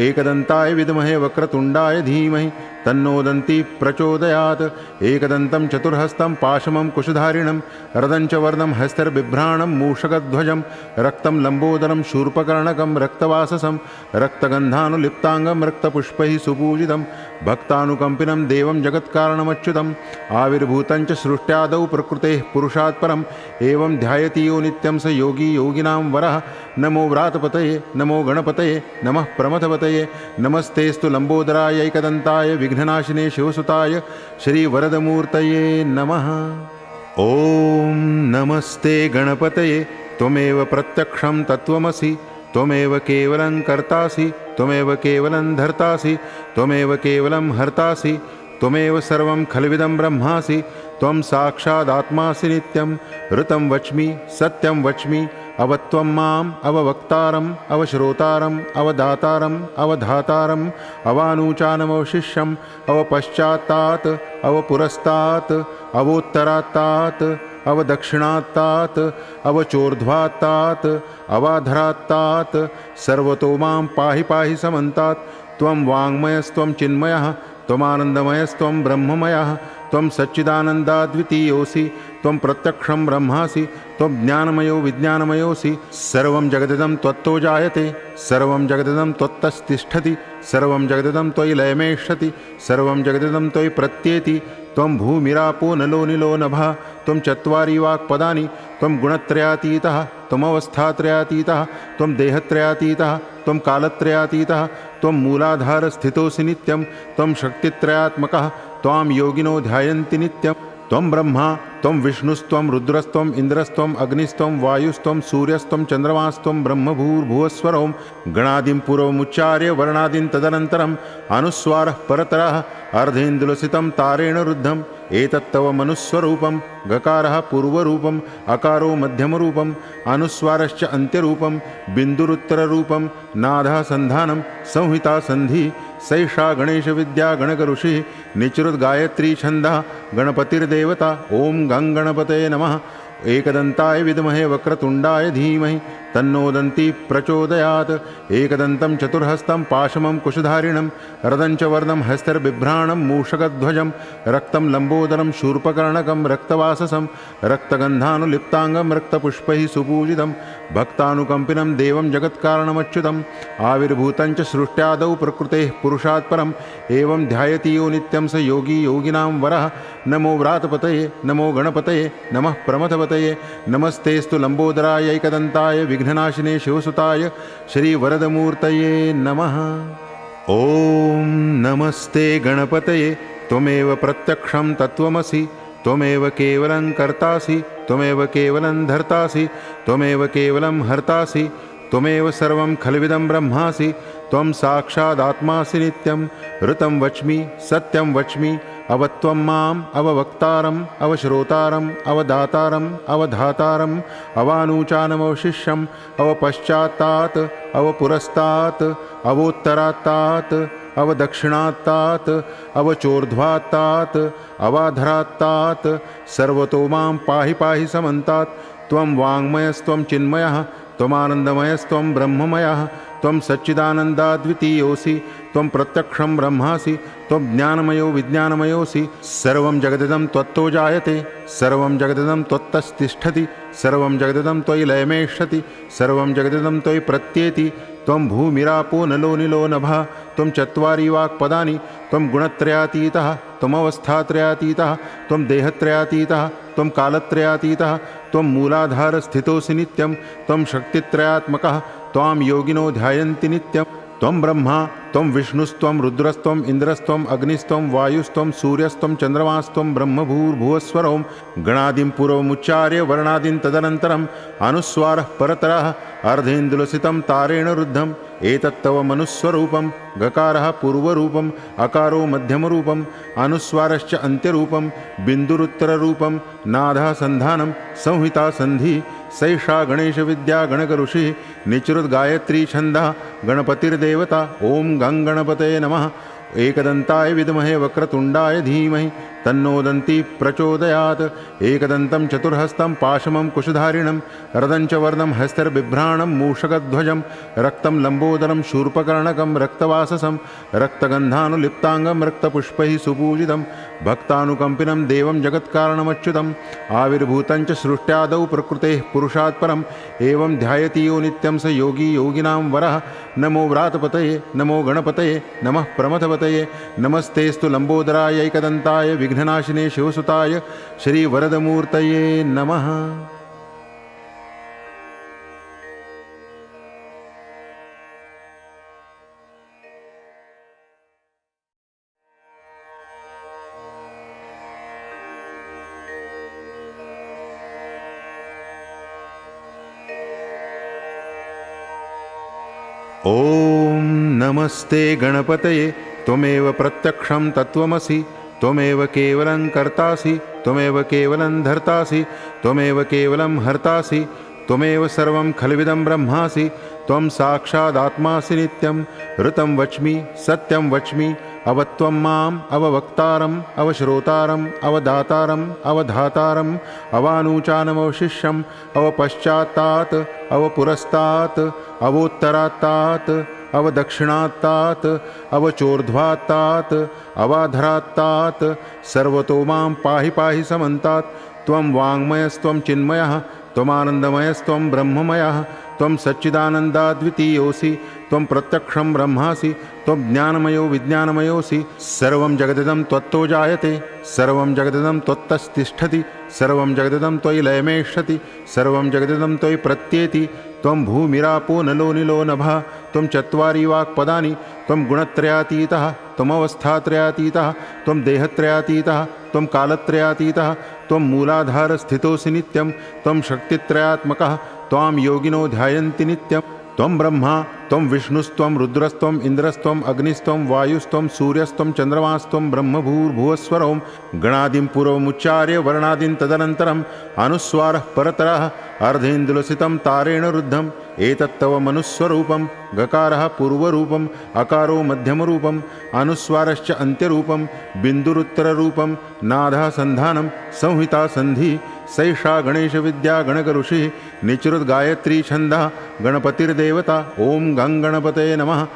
एकदन्ताय विद्महे वक्रतुण्डाय धीमहि तन्नो दन्ती प्रचोदयात्। एकदन्तं चतुर्हस्तं पाशमं कुशधारिणं रदं च वर्णं हस्तर्बिभ्राणं मूषकध्वजं रक्तं लम्बोदरं शूर्पकर्णकं रक्तवाससं रक्तगन्धानुलिप्ताङ्गं रक्तपुष्पैः सुपूजितं भक्तानुकम्पिनं देवं जगत्कारणमच्युतम् आविर्भूतं च सृष्ट्यादौ प्रकृतेः पुरुषात् परम् एवं ध्यायति यो नित्यं स योगी योगिनां वरः। नमो व्रातपतये नमो गणपतये नमः प्रमथपतये नमस्तेस्तु लम्बोदराय एकदन्ताय विघ्ननाशिने शिवसुताय श्रीवरदमूर्तये नमः। ॐ नमस्ते गणपतये त्वमेव प्रत्यक्षं तत्त्वमसि त्वमेव केवलं कर्तासि त्वमेव केवलं धर्तासि त्वमेव केवलं हर्तासि त्वमेव सर्वं खल्विदं ब्रह्मासि त्वं साक्षादात्मासि नित्यं ऋतं वच्मि सत्यं वच्मि अवत्वं माम् अववक्तारम् अवश्रोतारम् अवदातारम् अवधातारम् अवानूचानमवशिष्यम् अवपश्चात्तात् अवपुरस्तात् अवोत्तरात्तात् अवदक्षिणात्तात् अवचोर्ध्वात्तात् अवाधरात्तात् सर्वतो मां पाहि पाहि समन्तात्। त्वं वाङ्मयस्त्वं चिन्मयः त्वमानन्दमयस्त्वं ब्रह्ममयः त्वं सच्चिदानन्दाद्वितीयोऽसि त्वं प्रत्यक्षं ब्रह्मासि त्वं ज्ञानमयो विज्ञानमयोऽसि। सर्वं जगदिदं त्वत्तो जायते सर्वं जगदिदं त्वत्तस्तिष्ठति सर्वं जगदिदं त्वयि लयमेष्यति सर्वं जगदिदं त्वयि प्रत्येति। त्वं भूमिरापो नलो निलो नभः त्वं चत्वारि वाक्पदानि त्वं गुणत्रयातीतः त्वमवस्थात्रयातीतः त्वं देहत्रयातीतः त्वं कालत्रयातीतः त्वं मूलाधारस्थितोऽसि नित्यं त्वं शक्तित्रयात्मकः त्वां योगिनो ध्यायन्ति नित्यं। त्वं ब्रह्मा त्वं विष्णुस्त्वं रुद्रस्त्वम् इन्द्रस्त्वम् अग्निस्त्वं वायुस्त्वं सूर्यस्त्वं चन्द्रमास्त्वं ब्रह्मभूर्भुवस्वरं गणादिं पूर्वमुच्चार्य वर्णादिं तदनन्तरम् अनुस्वारः परतरः अर्धेन्दुलसितं तारेण रुद्धम् एतत्तव मनुस्वरूपं गकारः पूर्वरूपम् अकारो मध्यमरूपम् अनुस्वारश्च अन्त्यरूपं बिन्दुरुत्तररूपं नादः सन्धानं संहिता सन्धि सैषा गणेशविद्या गणकऋषिः निचृद्गायत्री छन्दः गणपतिर्देवता। ॐ गं गणपतये नमः। एकदन्ताय विद्महे वक्रतुण्डाय धीमहि तन्नो दन्ती प्रचोदयात्। एकदन्तं चतुर्हस्तं पाशमं कुशधारिणं रदं च वर्णं हस्तर्बिभ्राणं मूषकध्वजं रक्तं लम्बोदरं शूर्पकर्णकं रक्तवाससं रक्तगन्धानुलिप्ताङ्गं रक्तपुष्पैः सुपूजितं भक्तानुकम्पिनं देवं जगत्कारणमच्युतम् आविर्भूतं च सृष्ट्यादौ प्रकृतेः पुरुषात् परम् एवं ध्यायति यो नित्यं स योगी योगिनां वरः। नमो व्रातपतये नमो गणपतये नमः प्रमथपतये नमस्तेस्तु लम्बोदराय एकदन्ताय विघ्ननाशिने शिवसुताय श्रीवरदमूर्तये नमः। ॐ नमस्ते गणपतये त्वमेव प्रत्यक्षं तत्त्वमसि त्वमेव केवलं कर्तासि त्वमेव केवलं धर्तासि त्वमेव केवलं हर्तासि त्वमेव सर्वं खल्विदं ब्रह्मासि त्वं साक्षादात्मासि नित्यं ऋतं वच्मि सत्यं वच्मि अवत्वं माम् अववक्तारम् अवश्रोतारम् अवदातारम् अवधातारम् अवानूचानमवशिष्यम् अवपश्चात्तात् अवपुरस्तात् अवोत्तरात्तात् अवदक्षिणात्तात् अवचोर्ध्वात्तात् अवाधरात्तात् सर्वतो मां पाहि पाहि समन्तात्। त्वं वाङ्मयस्त्वं चिन्मयः त्वमानन्दमयस्त्वं ब्रह्ममयः त्वं सच्चिदानन्दाद्वितीयोऽसि त्वं प्रत्यक्षं ब्रह्मासि त्वं ज्ञानमयो विज्ञानमयोऽसि। सर्वं जगदिदं त्वत्तो जायते सर्वं जगदिदं त्वत्तस्तिष्ठति सर्वं जगदिदं त्वयि लयमेष्यति सर्वं जगदिदं त्वयि प्रत्येति। त्वं भूमिरापो नलो निलो नभः त्वं चत्वारि वाक्पदानि त्वं गुणत्रयातीतः त्वमवस्थात्रयातीतः त्वं देहत्रयातीतः त्वं कालत्रयातीतः त्वं मूलाधारस्थितोऽसि नित्यं त्वं शक्तित्रयात्मकः त्वां योगिनो ध्यायन्ति नित्यं। त्वं ब्रह्मा त्वं विष्णुस्त्वं रुद्रस्त्वम् इन्द्रस्त्वम् अग्निस्त्वं वायुस्त्वं सूर्यस्त्वं चन्द्रमास्त्वं ब्रह्मभूर्भुवस्वरं गणादिं पूर्वमुच्चार्य वर्णादिं तदनन्तरम् अनुस्वारः परतरः अर्धेन्दुलसितं तारेण रुद्धम् एतत्तव मनुस्वरूपं गकारः पूर्वरूपम् अकारो मध्यमरूपम् अनुस्वारश्च अन्त्यरूपं बिन्दुरुत्तररूपं नादः सन्धानं संहिता सन्धि सैषा गणेशविद्या गणकऋषिः निचृद्गायत्री छन्दः गणपतिर्देवता। ॐ गं गणपतये नमः। एकदन्ताय विद्महे वक्रतुण्डाय धीमहि तन्नो दन्ती प्रचोदयात्। एकदन्तं चतुर्हस्तं पाशमं कुशधारिणं रदं च वर्णं हस्तर्बिभ्राणं मूषकध्वजं रक्तं लम्बोदरं शूर्पकर्णकं रक्तवाससं रक्तगन्धानुलिप्ताङ्गं रक्तपुष्पैः सुपूजितं भक्तानुकम्पिनं देवं जगत्कारणमच्युतम् आविर्भूतं च सृष्ट्यादौ प्रकृतेः पुरुषात् परम् एवं ध्यायति यो नित्यं स योगी योगिनां वरः। नमो व्रातपतये नमो गणपतये नमः प्रमथपतये नमस्तेस्तु लम्बोदराय एकदन्ताय विघ्ननाशिने शिवसुताय श्रीवरदमूर्तये नमः। ॐ नमस्ते गणपतये त्वमेव प्रत्यक्षं तत्त्वमसि त्वमेव केवलं कर्तासि त्वमेव केवलं धर्तासि त्वमेव केवलं हर्तासि त्वमेव सर्वं खल्विदं ब्रह्मासि त्वं साक्षादात्मासि नित्यं ऋतं वच्मि सत्यं वच्मि अवत्वं माम् अववक्तारम् अवश्रोतारम् अवदातारम् अवधातारम् अवानूचानमवशिष्यम् अवपश्चात्तात् अवपुरस्तात् अवोत्तरात्तात् अवदक्षिणात्तात् अवचोर्ध्वात्तात् अवाधरात्तात् सर्वतो मां पाहि पाहि समन्तात्। त्वं वाङ्मयस्त्वं चिन्मयः त्वमानन्दमयस्त्वं ब्रह्ममयः त्वं सच्चिदानन्दाद्वितीयोऽसि त्वं प्रत्यक्षं ब्रह्मासि त्वं ज्ञानमयो विज्ञानमयोऽसि। सर्वं जगदिदं त्वत्तो जायते सर्वं जगदिदं त्वत्तस्तिष्ठति सर्वं जगदिदं त्वयि लयमेष्यति सर्वं जगदिदं त्वयि प्रत्येति। त्वं भूमिरापो नलो निलो नभः त्वं चत्वारि वाक्पदानि त्वं गुणत्रयातीतः त्वमवस्थात्रयातीतः त्वं देहत्रयातीतः त्वं कालत्रयातीतः त्वं मूलाधारस्थितोऽसि नित्यं त्वं शक्तित्रयात्मकः त्वां योगिनो ध्यायन्ति नित्यं। त्वं ब्रह्मा त्वं विष्णुस्त्वं रुद्रस्त्वं इन्द्रस्त्वं अग्निस्त्वं वायुस्त्वं सूर्यस्त्वं चन्द्रमास्त्वं ब्रह्मभूर्भुवस्वरं गणादिं पूर्वमुच्चार्य वर्णादिं तदनन्तरम् अनुस्वारः परतरः अर्धेन्दुलसितं तारेण रुद्धम् एतत्तव मनुस्वरूपं गकारः पूर्वरूपम् अकारो मध्यमरूपम् अनुस्वारश्च अन्त्यरूपं बिन्दुरुत्तररूपं नादः सन्धानं संहिता सन्धि सैषा गणेशविद्या गणकऋषिः निचृद्गायत्री छन्दः गणपतिर्देवता। ॐ गं गणपतये नमः।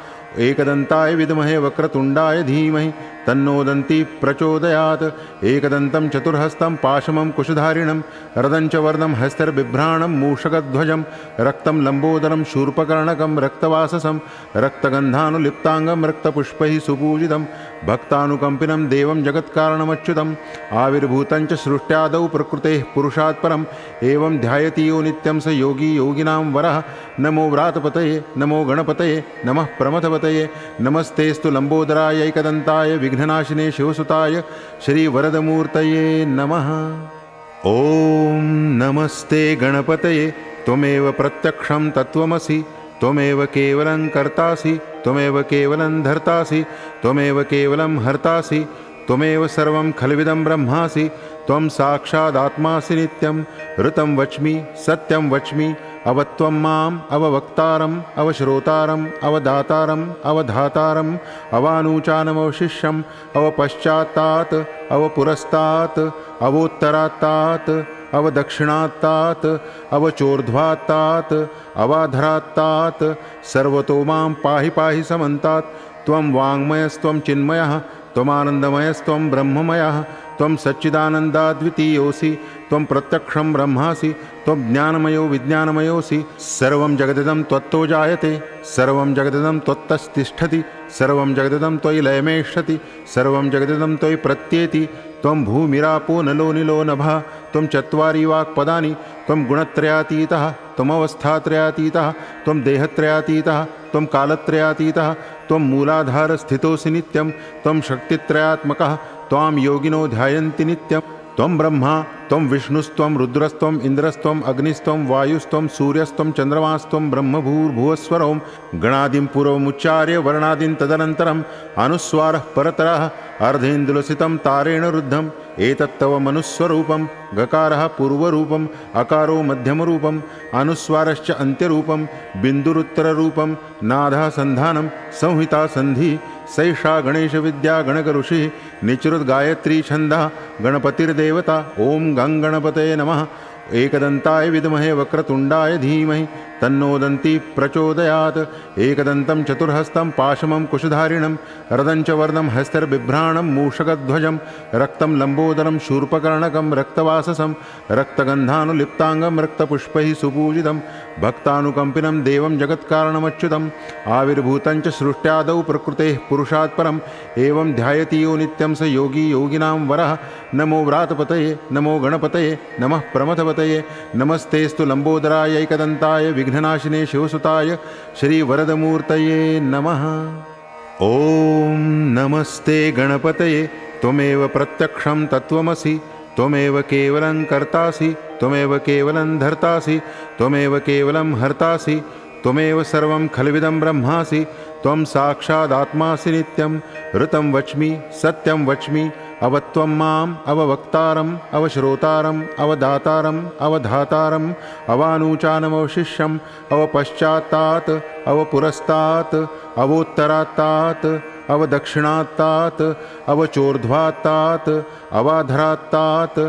एकदन्ताय विद्महे वक्रतुण्डाय धीमहि तन्नो दन्ती प्रचोदयात्। एकदन्तं चतुर्हस्तं पाशमं कुशधारिणं रदञ्च वर्णं हस्तर्बिभ्राणं मूषकध्वजं रक्तं लम्बोदरं शूर्पकर्णकं रक्तवाससं रक्तगन्धानुलिप्ताङ्गं रक्तपुष्पैः सुपूजितं भक्तानुकम्पिनं देवं जगत्कारणमच्युतम् आविर्भूतं च सृष्ट्यादौ प्रकृतेः पुरुषात् परम् एवं ध्यायति यो नित्यं स योगी योगिनां वरः। नमो व्रातपतये नमो गणपतये नमः प्रमथपतये नमस्तेस्तु लम्बोदराय एकदन्ताय विघ्ननाशिने शिवसुताय श्रीवरदमूर्तये नमः। ॐ नमस्ते गणपतये त्वमेव प्रत्यक्षं तत्त्वमसि त्वमेव केवलं कर्तासि त्वमेव केवलं धर्तासि त्वमेव केवलं हर्तासि त्वमेव सर्वं खल्विदं ब्रह्मासि त्वं साक्षादात्मासि नित्यं ऋतं वच्मि सत्यं वच्मि अवत्वं माम् अववक्तारम् अवश्रोतारम् अवदातारम् अवधातारम् अवानूचानमवशिष्यम् अवपश्चात्तात् अवपुरस्तात् अवोत्तरात्तात् अवदक्षिणात्तात् अवचोर्ध्वात्तात् अवाधरात्तात् सर्वतो मां पाहि पाहि समन्तात्। त्वं वाङ्मयस्त्वं चिन्मयः त्वमानन्दमयस्त्वं ब्रह्ममयः त्वं सच्चिदानन्दाद्वितीयोऽसि त्वं प्रत्यक्षं ब्रह्मासि त्वं ज्ञानमयो विज्ञानमयोऽसि। सर्वं जगदिदं त्वत्तो जायते सर्वं जगदिदं त्वत्तस्तिष्ठति सर्वं जगदिदं त्वयि लयमेष्यति सर्वं जगदिदं त्वयि प्रत्येति। त्वं भूमिरापो नलो निलो नभः त्वं चत्वारि वाक्पदानि त्वं गुणत्रयातीतः त्वमवस्थात्रयातीतः त्वं देहत्रयातीतः त्वं कालत्रयातीतः त्वं मूलाधारस्थितोऽसि नित्यं त्वं शक्तित्रयात्मकः त्वां योगिनो ध्यायन्ति नित्यं। त्वं ब्रह्मा त्वं विष्णुस्त्वं रुद्रस्त्वं इन्द्रस्त्वं अग्निस्त्वं वायुस्त्वं सूर्यस्त्वं चन्द्रमास्त्वं ब्रह्मभूर्भुवस्वरं गणादिं पूर्वमुच्चार्य वर्णादिं तदनन्तरम् अनुस्वारः परतरः अर्धेन्दुलसितं तारेण रुद्धम् एतत्तव मनुस्वरूपं गकारः पूर्वरूपम् अकारो मध्यमरूपम् अनुस्वारश्च अन्त्यरूपं बिन्दुरुत्तररूपं नादः सन्धानं संहिता सन्धि सैषा गणेशविद्या गणकऋषिः निचृद्गायत्री छन्दः गणपतिर्देवता। ॐ गं गणपतये नमः। एकदन्ताय विद्महे वक्रतुण्डाय धीमहि तन्नो दन्ती प्रचोदयात्। एकदन्तं चतुर्हस्तं पाशमं कुशधारिणं रदञ्च वर्णं हस्तर्बिभ्राणं मूषकध्वजं रक्तं लम्बोदरं शूर्पकर्णकं रक्तवाससं रक्तगन्धानुलिप्ताङ्गं रक्तपुष्पैः सुपूजितं भक्तानुकम्पिनं देवं जगत्कारणमच्युतम् आविर्भूतं च सृष्ट्यादौ प्रकृतेः पुरुषात् परम् एवं ध्यायति यो नित्यं स योगी योगिनां वरः। नमो व्रातपतये नमो गणपतये नमः प्रमथपतये नमस्तेस्तु लम्बोदराय एकदन्ताय विघ्ननाशिने शिवसुताय श्रीवरदमूर्तये नमः। ॐ नमस्ते गणपतये त्वमेव प्रत्यक्षं तत्त्वमसि त्वमेव केवलं कर्तासि त्वमेव केवलं धर्तासि त्वमेव केवलं हर्तासि त्वमेव सर्वं खल्विदं ब्रह्मासि त्वं साक्षादात्मासि नित्यं ऋतं वच्मि सत्यं वच्मि अवत्वं माम् अववक्तारम् अवश्रोतारम् अवदातारम् अवधातारम् अवानूचानमवशिष्यम् अवपश्चात्तात् अवपुरस्तात् अवोत्तरात्तात् अवदक्षिणात्तात् अवचोर्ध्वात्तात् अवाधरात्तात्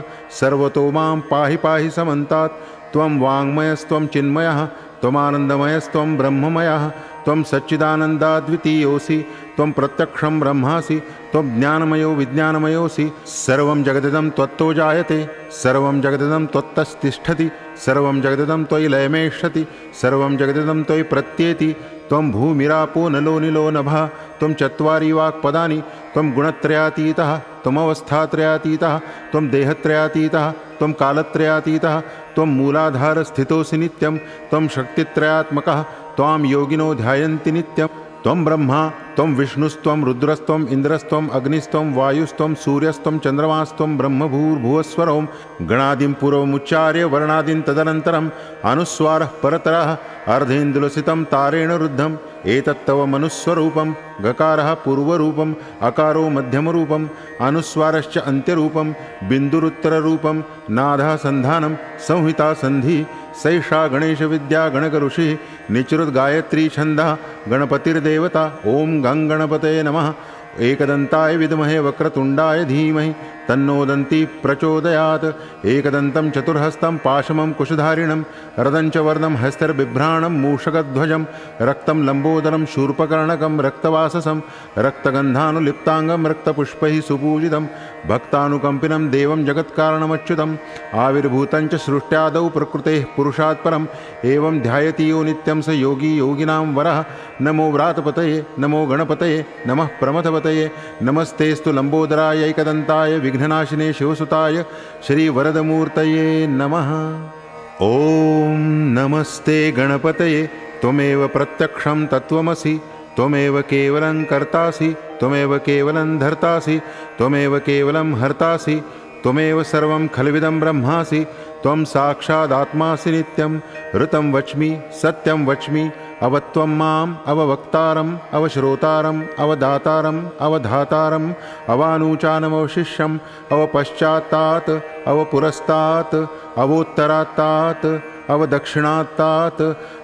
सर्वतो मां पाहि पाहि समन्तात्। त्वं वाङ्मयस्त्वं चिन्मयः त्वमानन्दमयस्त्वं ब्रह्ममयः त्वं सच्चिदानन्दाद्वितीयोऽसि त्वं प्रत्यक्षं ब्रह्मासि त्वं ज्ञानमयो विज्ञानमयोऽसि। सर्वं जगदिदं त्वत्तो जायते सर्वं जगदिदं त्वत्तस्तिष्ठति सर्वं जगदिदं त्वयि लयमेष्यति सर्वं जगदिदं त्वयि प्रत्येति। त्वं भूमिरापो नलो निलो नभः त्वं चत्वारि वाक्पदानि त्वं गुणत्रयातीतः त्वमवस्थात्रयातीतः त्वं देहत्रयातीतः त्वं कालत्रयातीतः त्वं मूलाधारस्थितोऽसि नित्यं त्वं शक्तित्रयात्मकः त्वां योगिनो ध्यायन्ति नित्यं। त्वं ब्रह्मा त्वं विष्णुस्त्वं रुद्रस्त्वं इन्द्रस्त्वं अग्निस्त्वं वायुस्त्वं सूर्यस्त्वं चन्द्रमास्त्वं ब्रह्मभूर्भुवस्वरों गणादिं पूर्वमुच्चार्य वर्णादिं तदनन्तरम् अनुस्वारः परतरः अर्धेन्दुलसितं तारेण रुद्धम् एतत्तव मनुस्वरूपं गकारः पूर्वरूपम् अकारो मध्यमरूपम् अनुस्वारश्च अन्त्यरूपं बिन्दुरुत्तररूपं नादः सन्धानं संहिता सन्धि सैषा गणेशविद्या गणकऋषिः निचृद्गायत्री छन्दः गणपतिर्देवता। ॐ गं गणपतये नमः। एकदन्ताय विद्महे वक्रतुण्डाय धीमहि तन्नो दन्ती प्रचोदयात्। एकदन्तं चतुर्हस्तं पाशमं कुशधारिणं रदञ्च वर्णं हस्तैर्बिभ्राणं मूषकध्वजं रक्तं लम्बोदरं शूर्पकर्णकं रक्तवाससं रक्तगन्धानुलिप्ताङ्गं रक्तपुष्पैः सुपूजितं भक्तानुकम्पिनं देवं जगत्कारणमच्युतम् आविर्भूतं च सृष्ट्यादौ प्रकृतेः पुरुषात् परम् एवं ध्यायति यो नित्यं स योगी योगिनां वरः। नमो व्रातपतये नमो गणपतये नमः प्रमथपतये नमस्तेस्तु लम्बोदराय एकदन्ताय विघ्ननाशिने शिवसुताय श्रीवरदमूर्तये नमः। ॐ नमस्ते गणपतये त्वमेव प्रत्यक्षं तत्त्वमसि त्वमेव केवलं कर्तासि त्वमेव केवलं धर्तासि त्वमेव केवलं हर्तासि त्वमेव सर्वं खल्विदं ब्रह्मासि त्वं साक्षादात्मासि नित्यं। ऋतं वच्मि सत्यं वच्मि अवत्वं माम् अववक्तारम् अवश्रोतारम् अवदातारम् अवधातारम् अवानूचानमवशिष्यम् अवपश्चात्तात् अवपुरस्तात् अवोत्तरात्तात् अवदक्षिणात्तात्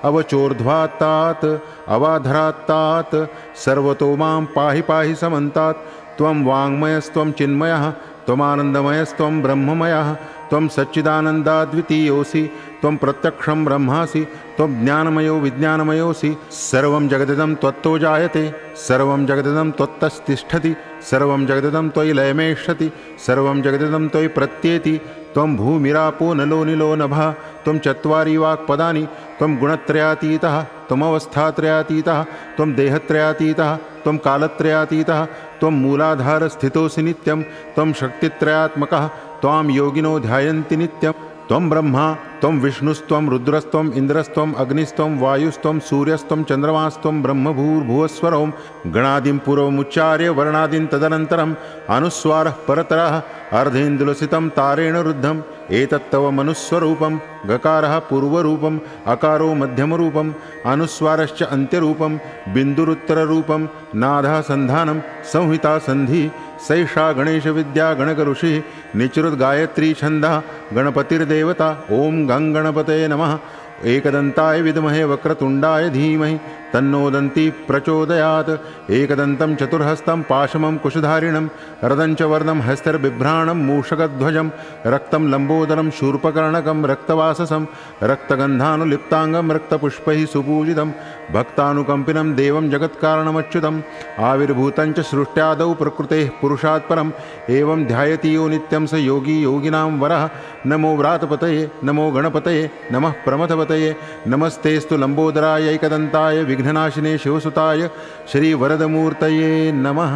अवचोर्ध्वात्तात् अवाधरात्तात् सर्वतो मां पाहि पाहि समन्तात्। त्वं वाङ्मयस्त्वं चिन्मयः त्वमानन्दमयस्त्वं ब्रह्ममयः त्वं सच्चिदानन्दाद्वितीयोऽसि त्वं प्रत्यक्षं ब्रह्मासि त्वं ज्ञानमयो विज्ञानमयोऽसि। सर्वं जगदिदं त्वत्तो जायते सर्वं जगदिदं त्वत्तस्तिष्ठति सर्वं जगदिदं त्वयि लयमेष्यति सर्वं जगदिदं त्वयि प्रत्येति। त्वं भूमिरापो नलो निलो नभः त्वं चत्वारि वाक्पदानि त्वं गुणत्रयातीतः त्वमवस्थात्रयातीतः त्वं देहत्रयातीतः त्वं कालत्रयातीतः त्वं मूलाधारस्थितोऽसि नित्यं त्वं शक्तित्रयात्मकः त्वां योगिनो ध्यायन्ति नित्यं। त्वं ब्रह्मा त्वं विष्णुस्त्वं रुद्रस्त्वं इन्द्रस्त्वं अग्निस्त्वं वायुस्त्वं सूर्यस्त्वं चन्द्रमास्त्वं ब्रह्मभूर्भुवस्वरों गणादिं पूर्वमुच्चार्य वर्णादिं तदनन्तरम् अनुस्वारः परतरः अर्धेन्दुलसितं तारेण रुद्धम् एतत्तव मनुस्वरूपं गकारः पूर्वरूपम् अकारो मध्यमरूपम् अनुस्वारश्च अन्त्यरूपं बिन्दुरुत्तररूपं नादः सन्धानं संहिता सन्धि सैषा गणेशविद्या गणकऋषिः निचृद्गायत्री छन्दः गणपतिर्देवता। ॐ गं गणपतये नमः। एकदन्ताय विद्महे वक्रतुण्डाय धीमहि तन्नो दन्ती प्रचोदयात्। एकदन्तं चतुर्हस्तं पाशमं कुशधारिणं रदञ्च वर्णं हस्तैर्बिभ्राणं मूषकध्वजं रक्तं लम्बोदरं शूर्पकर्णकं रक्तवाससं रक्तगन्धानुलिप्ताङ्गं रक्तपुष्पैः सुपूजितं भक्तानुकम्पिनं देवं जगत्कारणमच्युतम् आविर्भूतं च सृष्ट्यादौ प्रकृतेः पुरुषात् परम् एवं ध्यायति यो नित्यं स योगी योगिनां वरः। नमो व्रातपतये नमो गणपतये नमः प्रमथपतये नमस्तेस्तु लम्बोदराय एकदन्ताय विघ्ननाशिने शिवसुताय श्रीवरदमूर्तये नमः।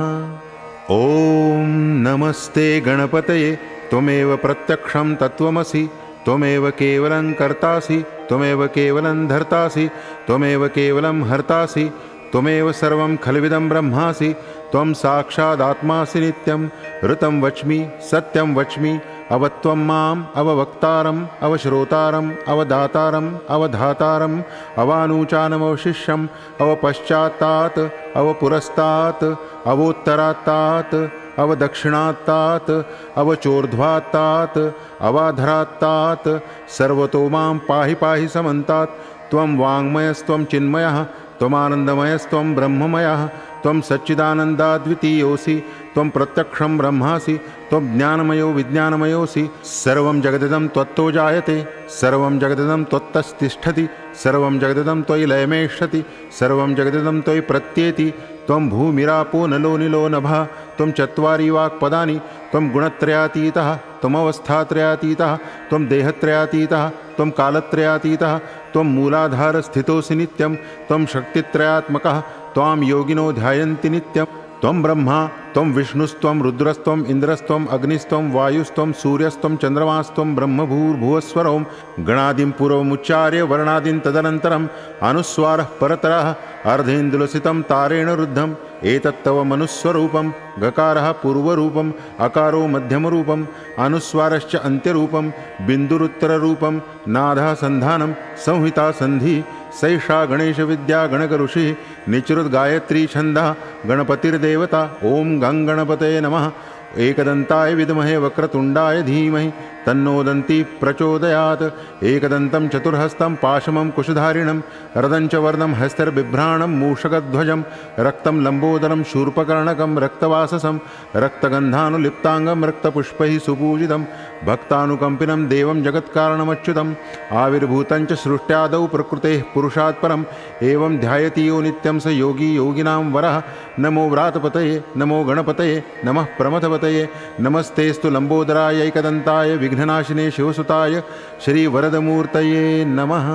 ॐ नमस्ते गणपतये त्वमेव प्रत्यक्षं तत्त्वमसि त्वमेव केवलं कर्तासि त्वमेव केवलं धर्तासि त्वमेव केवलं हर्तासि त्वमेव सर्वं खल्विदं ब्रह्मासि त्वं साक्षादात्मासि नित्यं। ऋतं वच्मि सत्यं वच्मि अवत्वं माम् अववक्तारम् अवश्रोतारम् अवदातारम् अवधातारम् अवानूचानमवशिष्यम् अवपश्चात्तात् अवपुरस्तात् अवोत्तरात्तात् अवदक्षिणात्तात् अवचोर्ध्वात्तात् अवाधरात्तात् सर्वतो मां पाहि पाहि समन्तात्। त्वं वाङ्मयस्त्वं चिन्मयः त्वमानन्दमयस्त्वं ब्रह्ममयः त्वं सच्चिदानन्दाद्वितीयोऽसि त्वं प्रत्यक्षं ब्रह्मासि त्वं ज्ञानमयो विज्ञानमयोऽसि। सर्वं जगदिदं त्वत्तो जायते सर्वं जगदिदं त्वत्तस्तिष्ठति सर्वं जगदिदं त्वयि लयमेष्यति सर्वं जगदिदं त्वयि प्रत्येति। त्वं भूमिरापो नलो निलो नभः त्वं चत्वारि वाक्पदानि त्वं गुणत्रयातीतः त्वमवस्थात्रयातीतः त्वं देहत्रयातीतः त्वं कालत्रयातीतः त्वं मूलाधारस्थितोऽसि नित्यं त्वं शक्तित्रयात्मकः त्वां योगिनो ध्यायन्ति नित्यं। त्वं ब्रह्मा त्वं विष्णुस्त्वं रुद्रस्त्वं इन्द्रस्त्वं अग्निस्त्वं वायुस्त्वं सूर्यस्त्वं चन्द्रमास्त्वं ब्रह्मभूर्भुवस्वरों गणादिं पूर्वमुच्चार्य वर्णादिं तदनन्तरम् अनुस्वारः परतरः अर्धेन्दुलसितं तारेण रुद्धम् एतत्तव मनुस्वरूपं गकारः पूर्वरूपम् अकारो मध्यमरूपम् अनुस्वारश्च अन्त्यरूपं बिन्दुरुत्तररूपं नादः सन्धानं संहिता सन्धि सैषा गणेशविद्या गणकऋषिः निचृद्गायत्री छन्दः गणपतिर्देवता। ॐ गं गणपतये नमः। एकदन्ताय विद्महे वक्रतुण्डाय धीमहि तन्नो दन्ती प्रचोदयात्। एकदन्तं चतुर्हस्तं पाशमं कुशधारिणं रदं च वर्णं हस्तर्बिभ्राणं मूषकध्वजं रक्तं लम्बोदरं शूर्पकर्णकं रक्तवाससं रक्तगन्धानुलिप्ताङ्गं रक्तपुष्पैः सुपूजितं भक्तानुकम्पिनं देवं जगत्कारणमच्युतम् आविर्भूतं च सृष्ट्यादौ प्रकृतेः पुरुषात् परम् एवं ध्यायति यो नित्यं स योगी योगिनां वरः। नमो व्रातपतये नमो गणपतये नमः प्रमथपतये नमस्तेस्तु लम्बोदराय एकदन्ताय विघ्ननाशिने शिवसुताय श्रीवरदमूर्तये नमः।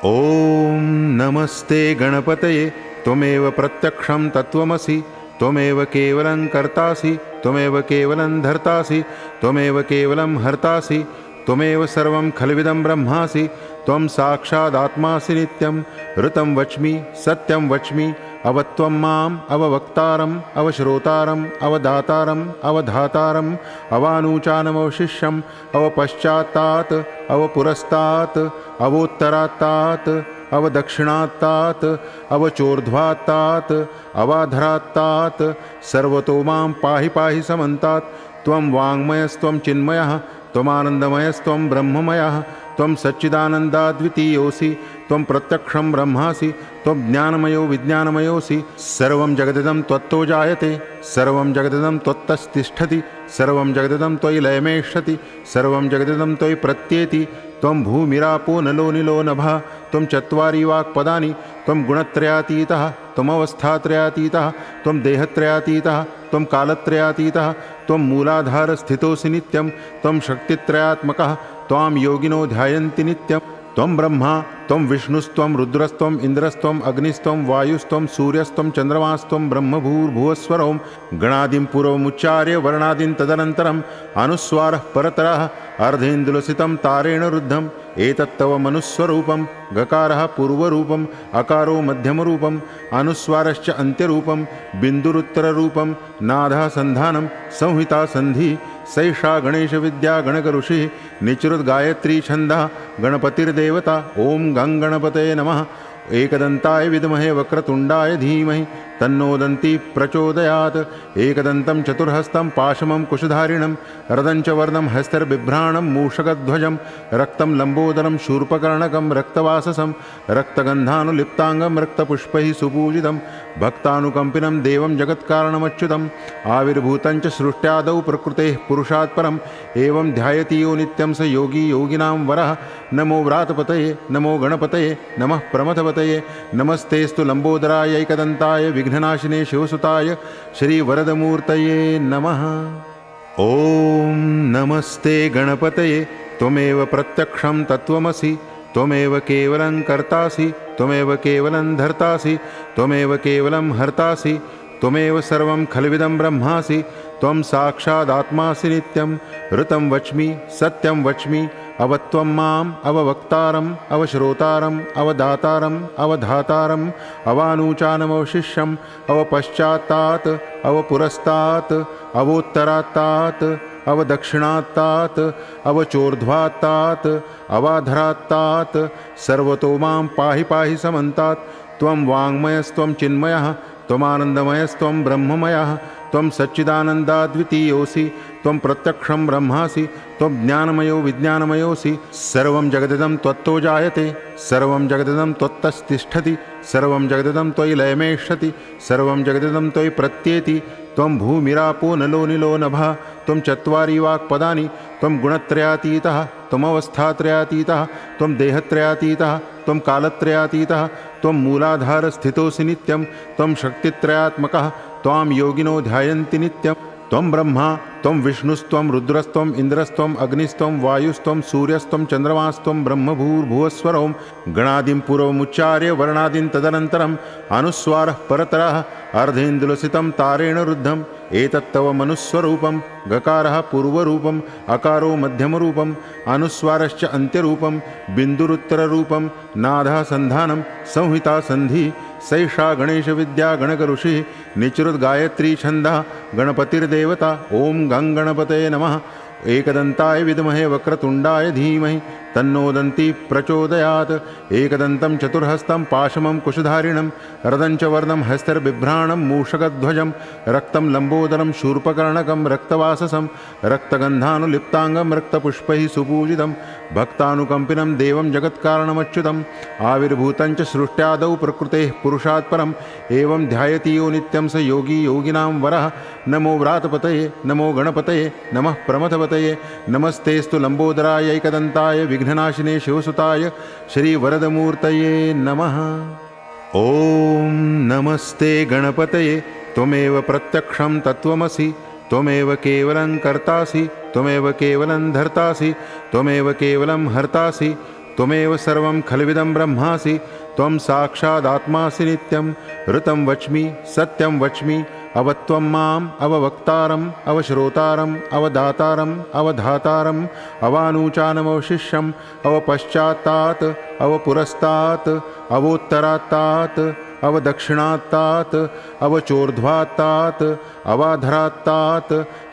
ॐ नमस्ते गणपतये त्वमेव प्रत्यक्षं तत्त्वमसि त्वमेव केवलं कर्तासि त्वमेव केवलं धर्तासि त्वमेव केवलं हर्तासि त्वमेव सर्वं खल्विदं ब्रह्मासि त्वं साक्षादात्मासि नित्यं। ऋतं वच्मि सत्यं वच्मि अवत्वं माम् अववक्तारम् अवश्रोतारम् अवदातारम् अवधातारम् अवानूचानमवशिष्यम् अवपश्चात्तात् अवपुरस्तात् अवोत्तरात्तात् अवदक्षिणात्तात् अवचोर्ध्वात्तात् अवाधरात्तात् सर्वतो मां पाहि पाहि समन्तात्। त्वं वाङ्मयस्त्वं चिन्मयः त्वमानन्दमयस्त्वं ब्रह्ममयः त्वं सच्चिदानन्दाद्वितीयोऽसि त्वं प्रत्यक्षं ब्रह्मासि त्वं ज्ञानमयो विज्ञानमयोऽसि। सर्वं जगदिदं त्वत्तो जायते सर्वं जगदिदं त्वत्तस्तिष्ठति सर्वं जगदिदं त्वयि लयमेष्यति सर्वं जगदिदं त्वयि प्रत्येति। त्वं भूमिरापो नलो निलो नभः त्वं चत्वारि वाक्पदानि त्वं गुणत्रयातीतः त्वमवस्थात्रयातीतः त्वं देहत्रयातीतः त्वं कालत्रयातीतः त्वं मूलाधारस्थितोऽसि नित्यं त्वं शक्तित्रयात्मकः त्वां योगिनो ध्यायन्ति नित्यं। त्वं ब्रह्मा त्वं विष्णुस्त्वं रुद्रस्त्वं इन्द्रस्त्वं अग्निस्त्वं वायुस्त्वं सूर्यस्त्वं चन्द्रमास्त्वं ब्रह्मभूर्भुवस्वरों गणादिं पूर्वमुच्चार्य वर्णादिं तदनन्तरम् अनुस्वारः परतरः अर्धेन्दुलसितं तारेण रुद्धम् एतत्तव मनुस्वरूपं गकारः पूर्वरूपम् अकारो मध्यमरूपम् अनुस्वारश्च अन्त्यरूपं बिन्दुरुत्तररूपं नादः सन्धानं संहिता सन्धि सैषा गणेशविद्या गणकऋषिः निचृद्गायत्री छन्दः गणपतिर्देवता। ॐ गं गणपतये नमः। एकदन्ताय विद्महे वक्रतुण्डाय धीमहि तन्नो दन्ती प्रचोदयात्। एकदन्तं चतुर्हस्तं पाशमं कुशधारिणं रदं च वर्णं हस्तर्बिभ्राणं मूषकध्वजं रक्तं लम्बोदरं शूर्पकर्णकं रक्तवाससं रक्तगन्धानुलिप्ताङ्गं रक्तपुष्पैः सुपूजितं भक्तानुकम्पिनं देवं जगत्कारणमच्युतम् आविर्भूतं च सृष्ट्यादौ प्रकृतेः पुरुषात् परम् एवं ध्यायति यो नित्यं स योगी योगिनां वरः। नमो व्रातपतये नमो गणपतये नमः प्रमथपतये नमस्तेस्तु लम्बोदराय एकदन्ताय विघ्ननाशिने शिवसुताय श्रीवरदमूर्तये नमः। ॐ नमस्ते गणपतये त्वमेव प्रत्यक्षं तत्त्वमसि त्वमेव केवलं कर्तासि त्वमेव केवलं धर्तासि त्वमेव केवलं हर्तासि त्वमेव सर्वं खल्विदं ब्रह्मासि त्वं साक्षादात्मासि नित्यं। ऋतं वच्मि सत्यं वच्मि अवत्वं माम् अववक्तारम् अवश्रोतारम् अवदातारम् अवधातारम् अवानूचानमवशिष्यम् अवपश्चात्तात् अवपुरस्तात् अवोत्तरात्तात् अवदक्षिणात्तात् अवचोर्ध्वात्तात् अवाधरात्तात् सर्वतो मां पाहि पाहि समन्तात्। त्वं वाङ्मयस्त्वं चिन्मयः त्वमानन्दमयस्त्वं ब्रह्ममयः त्वं सच्चिदानन्दाद्वितीयोऽसि त्वं प्रत्यक्षं ब्रह्मासि त्वं ज्ञानमयो विज्ञानमयोऽसि सर्वं जगदिदं त्वत्तो जायते सर्वं जगदिदं त्वत्तस्तिष्ठति सर्वं जगदिदं त्वयि लयमेष्यति सर्वं जगदिदं त्वयि प्रत्येति त्वं भूमिरापो नलो निलो नभः त्वं चत्वारि वाक्पदानि त्वं गुणत्रयातीतः त्वमवस्थात्रयातीतः त्वं देहत्रयातीतः त्वं कालत्रयातीतः त्वं मूलाधारस्थितोऽसि नित्यं त्वं शक्तित्रयात्मकः त्वां योगिनो ध्यायन्ति नित्यं त्वं ब्रह्मा त्वं विष्णुस्त्वं रुद्रस्त्वं इन्द्रस्त्वं अग्निस्त्वं वायुस्त्वं सूर्यस्त्वं चन्द्रमास्त्वं ब्रह्मभूर्भुवस्वरं गणादिं पूर्वमुच्चार्य वर्णादिं तदनन्तरम् अनुस्वारः परतरः अर्धेन्दुलसितं तारेण रुद्धम् एतत्तव मनुस्वरूपं गकारः पूर्वरूपम् अकारो मध्यमरूपम् अनुस्वारश्च अन्त्यरूपं बिन्दुरुत्तररूपं नादः सन्धानं संहिता सन्धि सैषा गणेशविद्या गणकऋषिः निचृद्गायत्री छन्दः गणपतिर्देवता ॐ गं गणपतये नमः एकदन्ताय विद्महे वक्रतुण्डाय धीमहि तन्नो दन्ती प्रचोदयात् एकदन्तं चतुर्हस्तं पाशमं कुशधारिणं रदं च वर्णं हस्तैर्बिभ्राणं मूषकध्वजं रक्तं लम्बोदरं शूर्पकर्णकं रक्तवाससं रक्तगन्धानुलिप्ताङ्गं रक्तपुष्पैः सुपूजितं भक्तानुकम्पिनं देवं जगत्कारणमच्युतम् आविर्भूतं च सृष्ट्यादौ प्रकृतेः पुरुषात् परम् एवं ध्यायति यो नित्यं स योगी योगिनां वरः नमो व्रातपतये नमो गणपतये नमः प्रमथपतये नमस्तेस्तु लम्बोदराय एकदन्ताय विघ्ननाशिने शिवसुताय श्रीवरदमूर्तये नमः। ॐ नमस्ते गणपतये त्वमेव प्रत्यक्षं तत्त्वमसि त्वमेव केवलं कर्तासि त्वमेव केवलं धर्तासि त्वमेव केवलं हर्तासि त्वमेव सर्वं खल्विदं ब्रह्मासि त्वं साक्षादात्मासि नित्यं ऋतं वच्मि सत्यं वच्मि अवत्वं माम् अववक्तारम् अवश्रोतारम् अवदातारम् अवधातारम् अवानूचानमवशिष्यम् अवपश्चात्तात् अवपुरस्तात् अवोत्तरात्तात् अवदक्षिणात्तात् अवचोर्ध्वात्तात् अवाधरात्तात्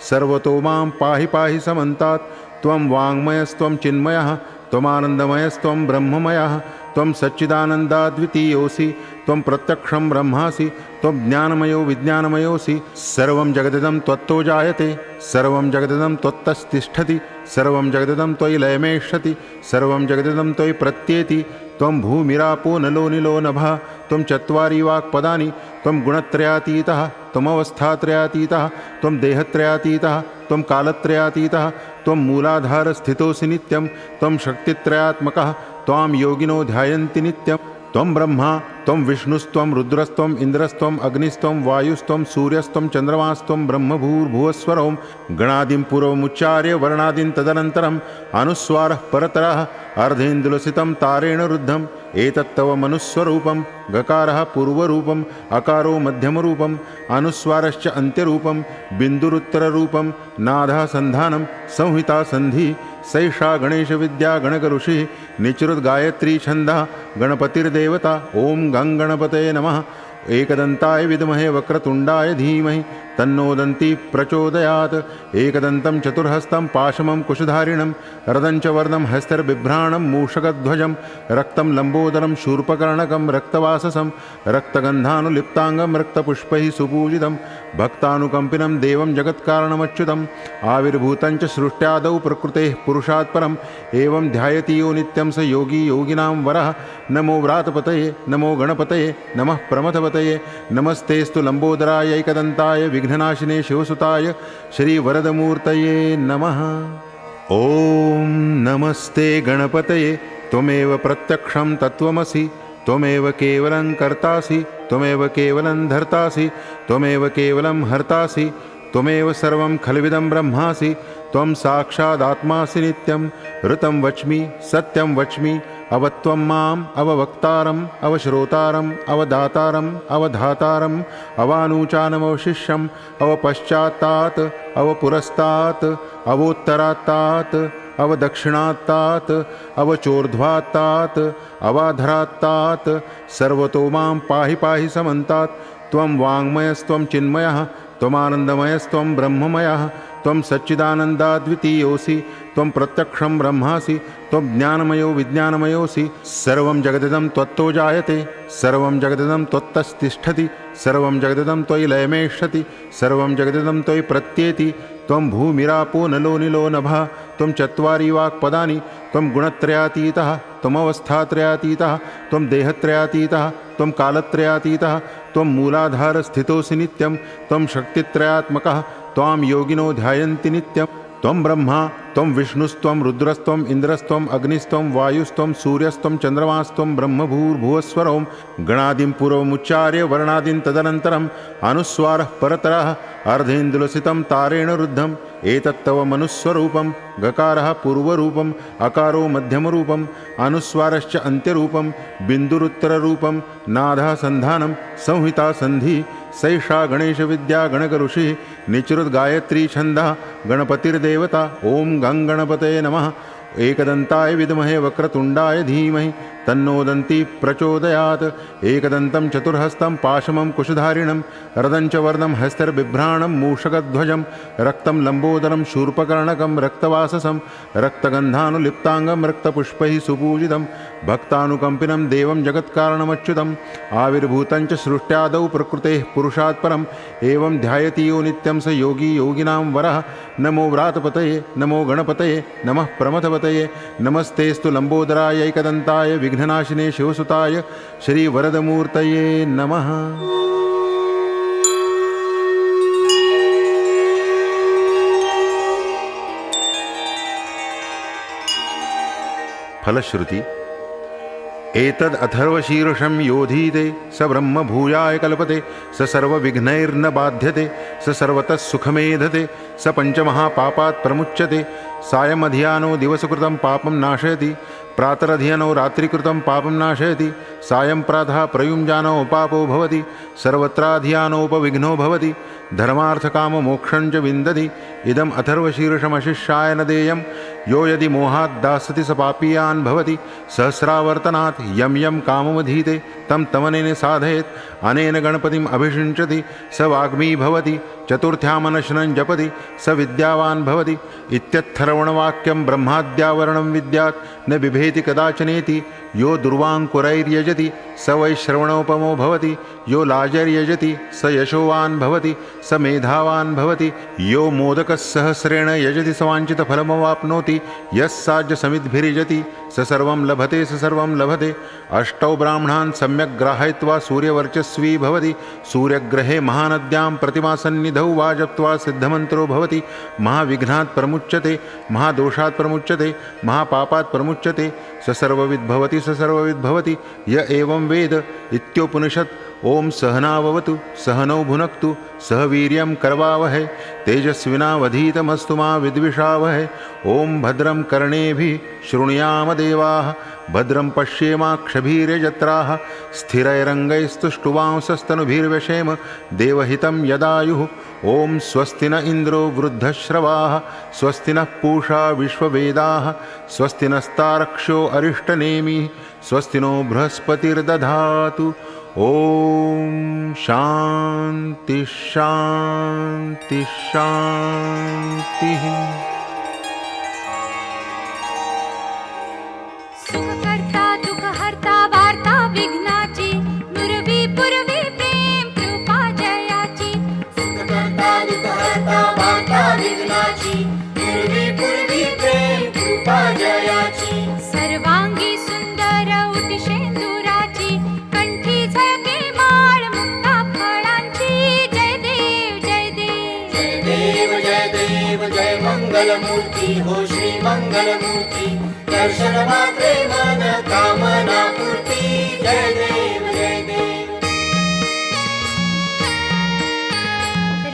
सर्वतो मां पाहि पाहि समन्तात् त्वं वाङ्मयस्त्वं चिन्मयः त्वमानन्दमयस्त्वं ब्रह्ममयः त्वं सच्चिदानन्दाद्वितीयोऽसि त्वं प्रत्यक्षं ब्रह्मासि त्वं ज्ञानमयो विज्ञानमयोऽसि सर्वं जगदिदं त्वत्तो जायते सर्वं जगदिदं त्वत्तस्तिष्ठति सर्वं जगदिदं त्वयि लयमेष्यति सर्वं जगदिदं त्वयि प्रत्येति त्वं भूमिरापो नलो निलो नभः त्वं चत्वारि वाक्पदानि त्वं गुणत्रयातीतः त्वमवस्थात्रयातीतः त्वं देहत्रयातीतः त्वं कालत्रयातीतः त्वं मूलाधारस्थितोऽसि नित्यं त्वं शक्तित्रयात्मकः त्वां योगिनो ध्यायन्ति नित्यं त्वं ब्रह्मा त्वं विष्णुस्त्वं रुद्रस्त्वं इन्द्रस्त्वं अग्निस्त्वं वायुस्त्वं सूर्यस्त्वं चन्द्रमास्त्वं ब्रह्मभूर्भुवस्वरं गणादिं पूर्वमुच्चार्य वर्णादिं तदनन्तरम् अनुस्वारः परतरः अर्धेन्दुलसितं तारेण रुद्धम् एतत्तव मनुस्वरूपं गकारः पूर्वरूपम् अकारो मध्यमरूपम् अनुस्वारश्च अन्त्यरूपं बिन्दुरुत्तररूपं नादः सन्धानं संहिता सन्धि सैषा गणेशविद्या गणकऋषिः निचृद्गायत्री छन्दः गणपतिर्देवता ॐ गं गणपतये नमः एकदन्ताय विद्महे वक्रतुण्डाय धीमहि तन्नो दन्ती प्रचोदयात् एकदन्तं चतुर्हस्तं पाशमं कुशधारिणं रदं च वर्णं हस्तैर्बिभ्राणं मूषकध्वजं रक्तं लम्बोदरं शूर्पकर्णकं रक्तवाससं रक्तगन्धानुलिप्ताङ्गं रक्तपुष्पैः सुपूजितं भक्तानुकम्पिनं देवं जगत्कारणमच्युतम् आविर्भूतं च सृष्ट्यादौ प्रकृतेः पुरुषात् परम् एवं ध्यायति यो नित्यं स योगी योगिनां वरः नमो व्रातपतये नमो गणपतये नमः प्रमथपतये नमस्तेस्तु लम्बोदराय एकदन्ताय विघ्ननाशिने शिवसुताय श्रीवरदमूर्तये नमः। ॐ नमस्ते गणपतये त्वमेव प्रत्यक्षं तत्त्वमसि त्वमेव केवलं कर्तासि त्वमेव केवलं धर्तासि त्वमेव केवलं हर्तासि त्वमेव सर्वं खल्विदं ब्रह्मासि त्वं साक्षादात्मासि नित्यं ऋतं वच्मि सत्यं वच्मि अवत्वं माम् अववक्तारम् अवश्रोतारम् अवदातारम् अवधातारम् अवानूचानमवशिष्यम् अवपश्चात्तात् अवपुरस्तात् अवोत्तरात्तात् अवदक्षिणात्तात् अवचोर्ध्वात्तात् अवाधरात्तात् सर्वतो मां पाहि पाहि समन्तात् त्वं वाङ्मयस्त्वं चिन्मयः त्वमानन्दमयस्त्वं ब्रह्ममयः त्वं सच्चिदानन्दाद्वितीयोऽसि त्वं प्रत्यक्षं ब्रह्मासि त्वं ज्ञानमयो विज्ञानमयोऽसि सर्वं जगदिदं त्वत्तो जायते सर्वं जगदिदं त्वत्तस्तिष्ठति सर्वं जगदिदं त्वयि लयमेष्यति सर्वं जगदिदं त्वयि प्रत्येति त्वं भूमिरापो नलो निलो नभः त्वं चत्वारि वाक्पदानि त्वं गुणत्रयातीतः त्वमवस्थात्रयातीतः त्वं देहत्रयातीतः त्वं कालत्रयातीतः त्वं मूलाधारस्थितोऽसि नित्यं त्वं शक्तित्रयात्मकः त्वां योगिनो ध्यायन्ति नित्यं त्वं ब्रह्मा त्वं विष्णुस्त्वं रुद्रस्त्वं इन्द्रस्त्वं अग्निस्त्वं वायुस्त्वं सूर्यस्त्वं चन्द्रमास्त्वं ब्रह्मभूर्भुवस्वरों गणादिं पूर्वमुच्चार्य वर्णादिं तदनन्तरम् अनुस्वारः परतरः अर्धेन्दुलसितं तारेण रुद्धम् एतत्तव मनुस्वरूपं गकारः पूर्वरूपम् अकारो मध्यमरूपम् अनुस्वारश्च अन्त्यरूपं बिन्दुरुत्तररूपं नादः सन्धानं संहिता सन्धि सैषा गणेशविद्या गणकऋषिः निचृद्गायत्री छन्दः गणपतिर्देवता ॐ गं गणपतये नमः एकदन्ताय विद्महे वक्रतुण्डाय धीमहि तन्नो दन्ती प्रचोदयात् एकदन्तं चतुर्हस्तं पाशमं कुशधारिणं रदं च वर्णं हस्तर्बिभ्राणं मूषकध्वजं रक्तं लम्बोदरं शूर्पकर्णकं रक्तवाससं रक्तगन्धानुलिप्ताङ्गं रक्तपुष्पैः सुपूजितं भक्तानुकम्पिनं देवं जगत्कारणमच्युतम् आविर्भूतं च सृष्ट्यादौ प्रकृतेः पुरुषात् परम् एवं ध्यायति यो नित्यं स योगी योगिनां वरः नमो व्रातपतये नमो गणपतये नमः प्रमथपतये नमस्तेस्तु लम्बोदराय एकदन्ताय विघ्ननाशिने शिवसुताय श्रीवरदमूर्तये नमः। फलश्रुति एतद् अथर्वशीर्षं योधीते स ब्रह्म भूयाय कल्पते स सर्वविघ्नैर्न बाध्यते स सर्वतः सुखमेधते स पञ्चमहापापात् प्रमुच्यते सायमधियानो दिवसकृतं पापं नाशयति प्रातरधियानो रात्रिकृतं पापं नाशयति सायं प्रातः प्रयुञ्जानो पापो भवति सर्वत्राधियानोपविघ्नो भवति धर्मार्थकाममोक्षं च विन्दति इदम् अथर्वशीर्षमशिष्याय न देयं यो यदि मोहात् दास्यति स पापीयान् भवति सहस्रावर्तनात् यं यं काममधीते तं तमनेन साधयेत् अनेन गणपतिम् अभिषिञ्चति स वाग्मी भवति चतुर्थ्यामनशनं जपति स विद्यावान् भवति इत्यर्थर्वणवाक्यं ब्रह्माद्यावरणं विद्यात् न बिभेति कदाचनेति यो दुर्वाङ्कुरैर्यजति स वै श्रवणोपमो भवति यो लाजैर्यजति स यशोवान् भवति स मेधावान् भवति यो मोदकसहस्रेण यजति स वाञ्छितफलमवाप्नोति यस्साज्यसमिद्भिर्यजति स सर्वं लभते स सर्वं लभते अष्टौ ब्राह्मणान् सम्यक् ग्राहयित्वा सूर्यवर्चस्वी भवति सूर्यग्रहे महानद्यां प्रतिमासन्निधौ वा जप्त्वा सिद्धमन्त्रो भवति महाविघ्नात् प्रमुच्यते महादोषात् प्रमुच्यते महापापात् प्रमुच्यते स सर्वविद्भवति स सर्वविद्भवति य एवं वेद इत्योपनिषत् ओम सहनाववतु सहनौ भुनक्तु सह वीर्यं करवावहै तेजस्विनावधीतमस्तु मा विद्विषावहै ओम भद्रं कर्णेभिः शृणुयाम देवाः भद्रं पश्येमाक्षभिर्यजत्राः स्थिरैरङ्गैस्तुष्टुवांसस्तनुभिर्व्यशेम देवहितं यदायुः ओम स्वस्ति न इन्द्रो वृद्धश्रवाः स्वस्ति नः पूषा विश्ववेदाः स्वस्ति नस्तारक्ष्यो अरिष्टनेमिः स्वस्ति नो बृहस्पतिर्दधातु। ओम शांति शांति शांति। सुखकर्ता दुःखहर्ता वार्ता विघ्नाची नुरवी पुरवी प्रेम कृपा जयाची सुखकर्ता दुःखहर्ता वार्ता विघ्नाची नुरवी पुरवी प्रेम कृपा जयाची सर्वांगी सुंदर उटिशेंदुराची कंठी झळके माळ मुक्ता फळांची जय देव जय देव जय देव जय देव जय मंगलमूर्ती हो श्री मंगलमूर्ती दर्शन मात्रे मन कामना पूर्ती जय देव जय देव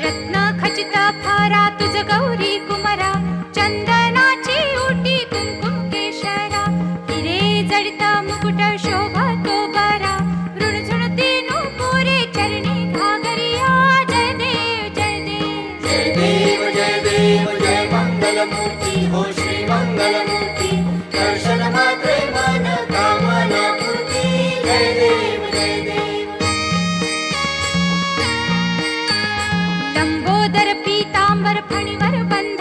रत्न खचित फारा तुझ गौरी कुमरा चंदनाची उटी कुंकुम केशरा हिरे जडित मुकुट शोभतो बरा ऋणझुणती नुपुरे चरणी घागरिया जय देव जय देव जय देव जय देव जय मंगलमूर्ती हो श्री मंगलमूर्ती दर्शन मात्रे मन कामना पूर्ती जय देव जय देव लंबोदर पीतांबर फणीवर बंद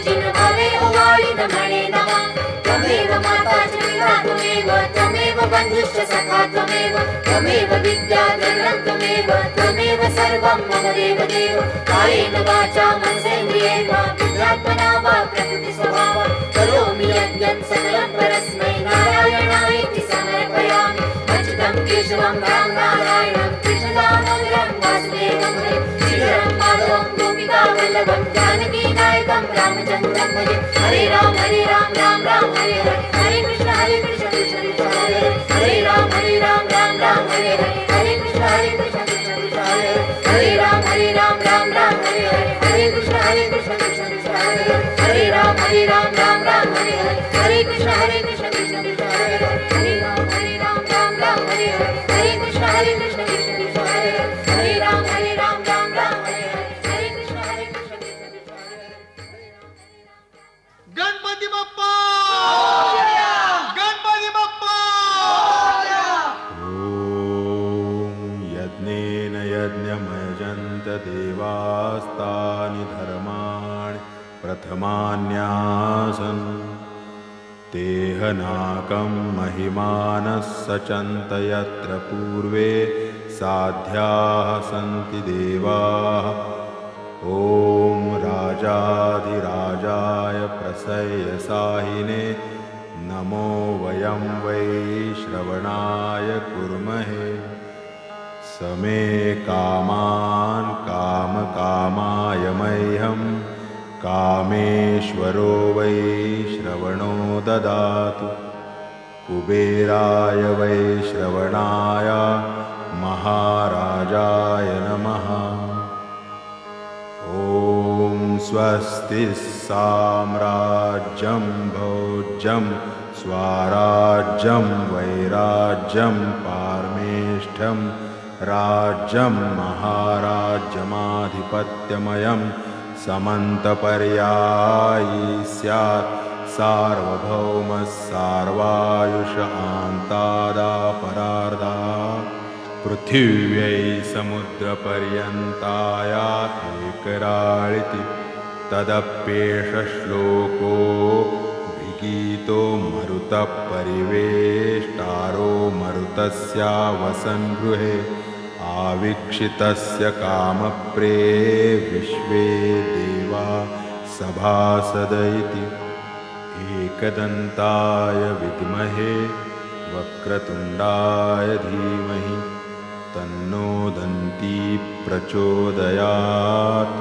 पूजिन भावे ओवाळिदमणे नमः त्वमेव माता च पिता त्वमेव त्वमेव बन्धुश्च सखा त्वमेव त्वमेव विद्या द्रविणं त्वमेव सर्वं मम देवदेव कायेन वाचा मनसेन्द्रियेण वा बुद्ध्यात्मना वा प्रकृतिस्वभावा करोमि यज्ञं सकलं परस्मै नारायणायेति समर्पयामि अच्युतं केशवं राम नारायणं कृष्णदामोदरं वासुदेवं हरे श्रीधरं माधवं गोपिकावल्लभं जानकीनायकं रामचन्द्रं भजे हरे राम राम राम हरे हरे हरे कृष्ण कृष्ण कृष्ण हरे हरे राम राम राम हरे हरे हरे कृष्ण कृष्ण कृष्ण हरे हरे राम राम राम हरे हरे हरे कृष्ण कृष्ण कृष्ण हरे हरे राम राम राम हरे हरे हरे कृष्ण कृष्ण कृष्ण हरे हरे राम राम हरे हरे हरे कृष्ण कृष्ण कृष्ण हरे हरे राम राम राम हरे हरे हरे कृष्ण कृष्ण कृष्ण हरे गणपती बाप्पा गणपती बाप्पा ॐ यज्ञेन यज्ञमयजन्त देवास्तानि धर्माणि प्रथमान्यासन् तेहनाकं महिमानः सचन्त यत्र पूर्वे साध्याः सन्ति देवाः ॐ राजाधिराजाय प्रसय्यसाहिने नमो वयं वै श्रवणाय कुर्महे समे कामान् कामकामाय मह्यं कामेश्वरो वै श्रवणो ददातु कुबेराय वै श्रवणाय महाराजाय नमः ॐ स्वस्ति साम्राज्यं भोज्यं स्वाराज्यं वैराज्यं पारमेष्ठ्यं राज्यं महाराज्यमाधिपत्यमयं समन्तपर्यायी स्यात् सार्वभौमः सार्वायुष आन्तादापरार्धा पृथिव्यै समुद्रपर्यन्ताया एकराळिति तदप्येष श्लोको विगीतो मरुतः परिवेष्टारो मरुतस्या वसन्गृहे आवीक्षितस्य कामप्रे विश्वे देवा सभासद इति एकदन्ताय विद्महे वक्रतुण्डाय धीमहि तन्नो दन्ती प्रचोदयात्।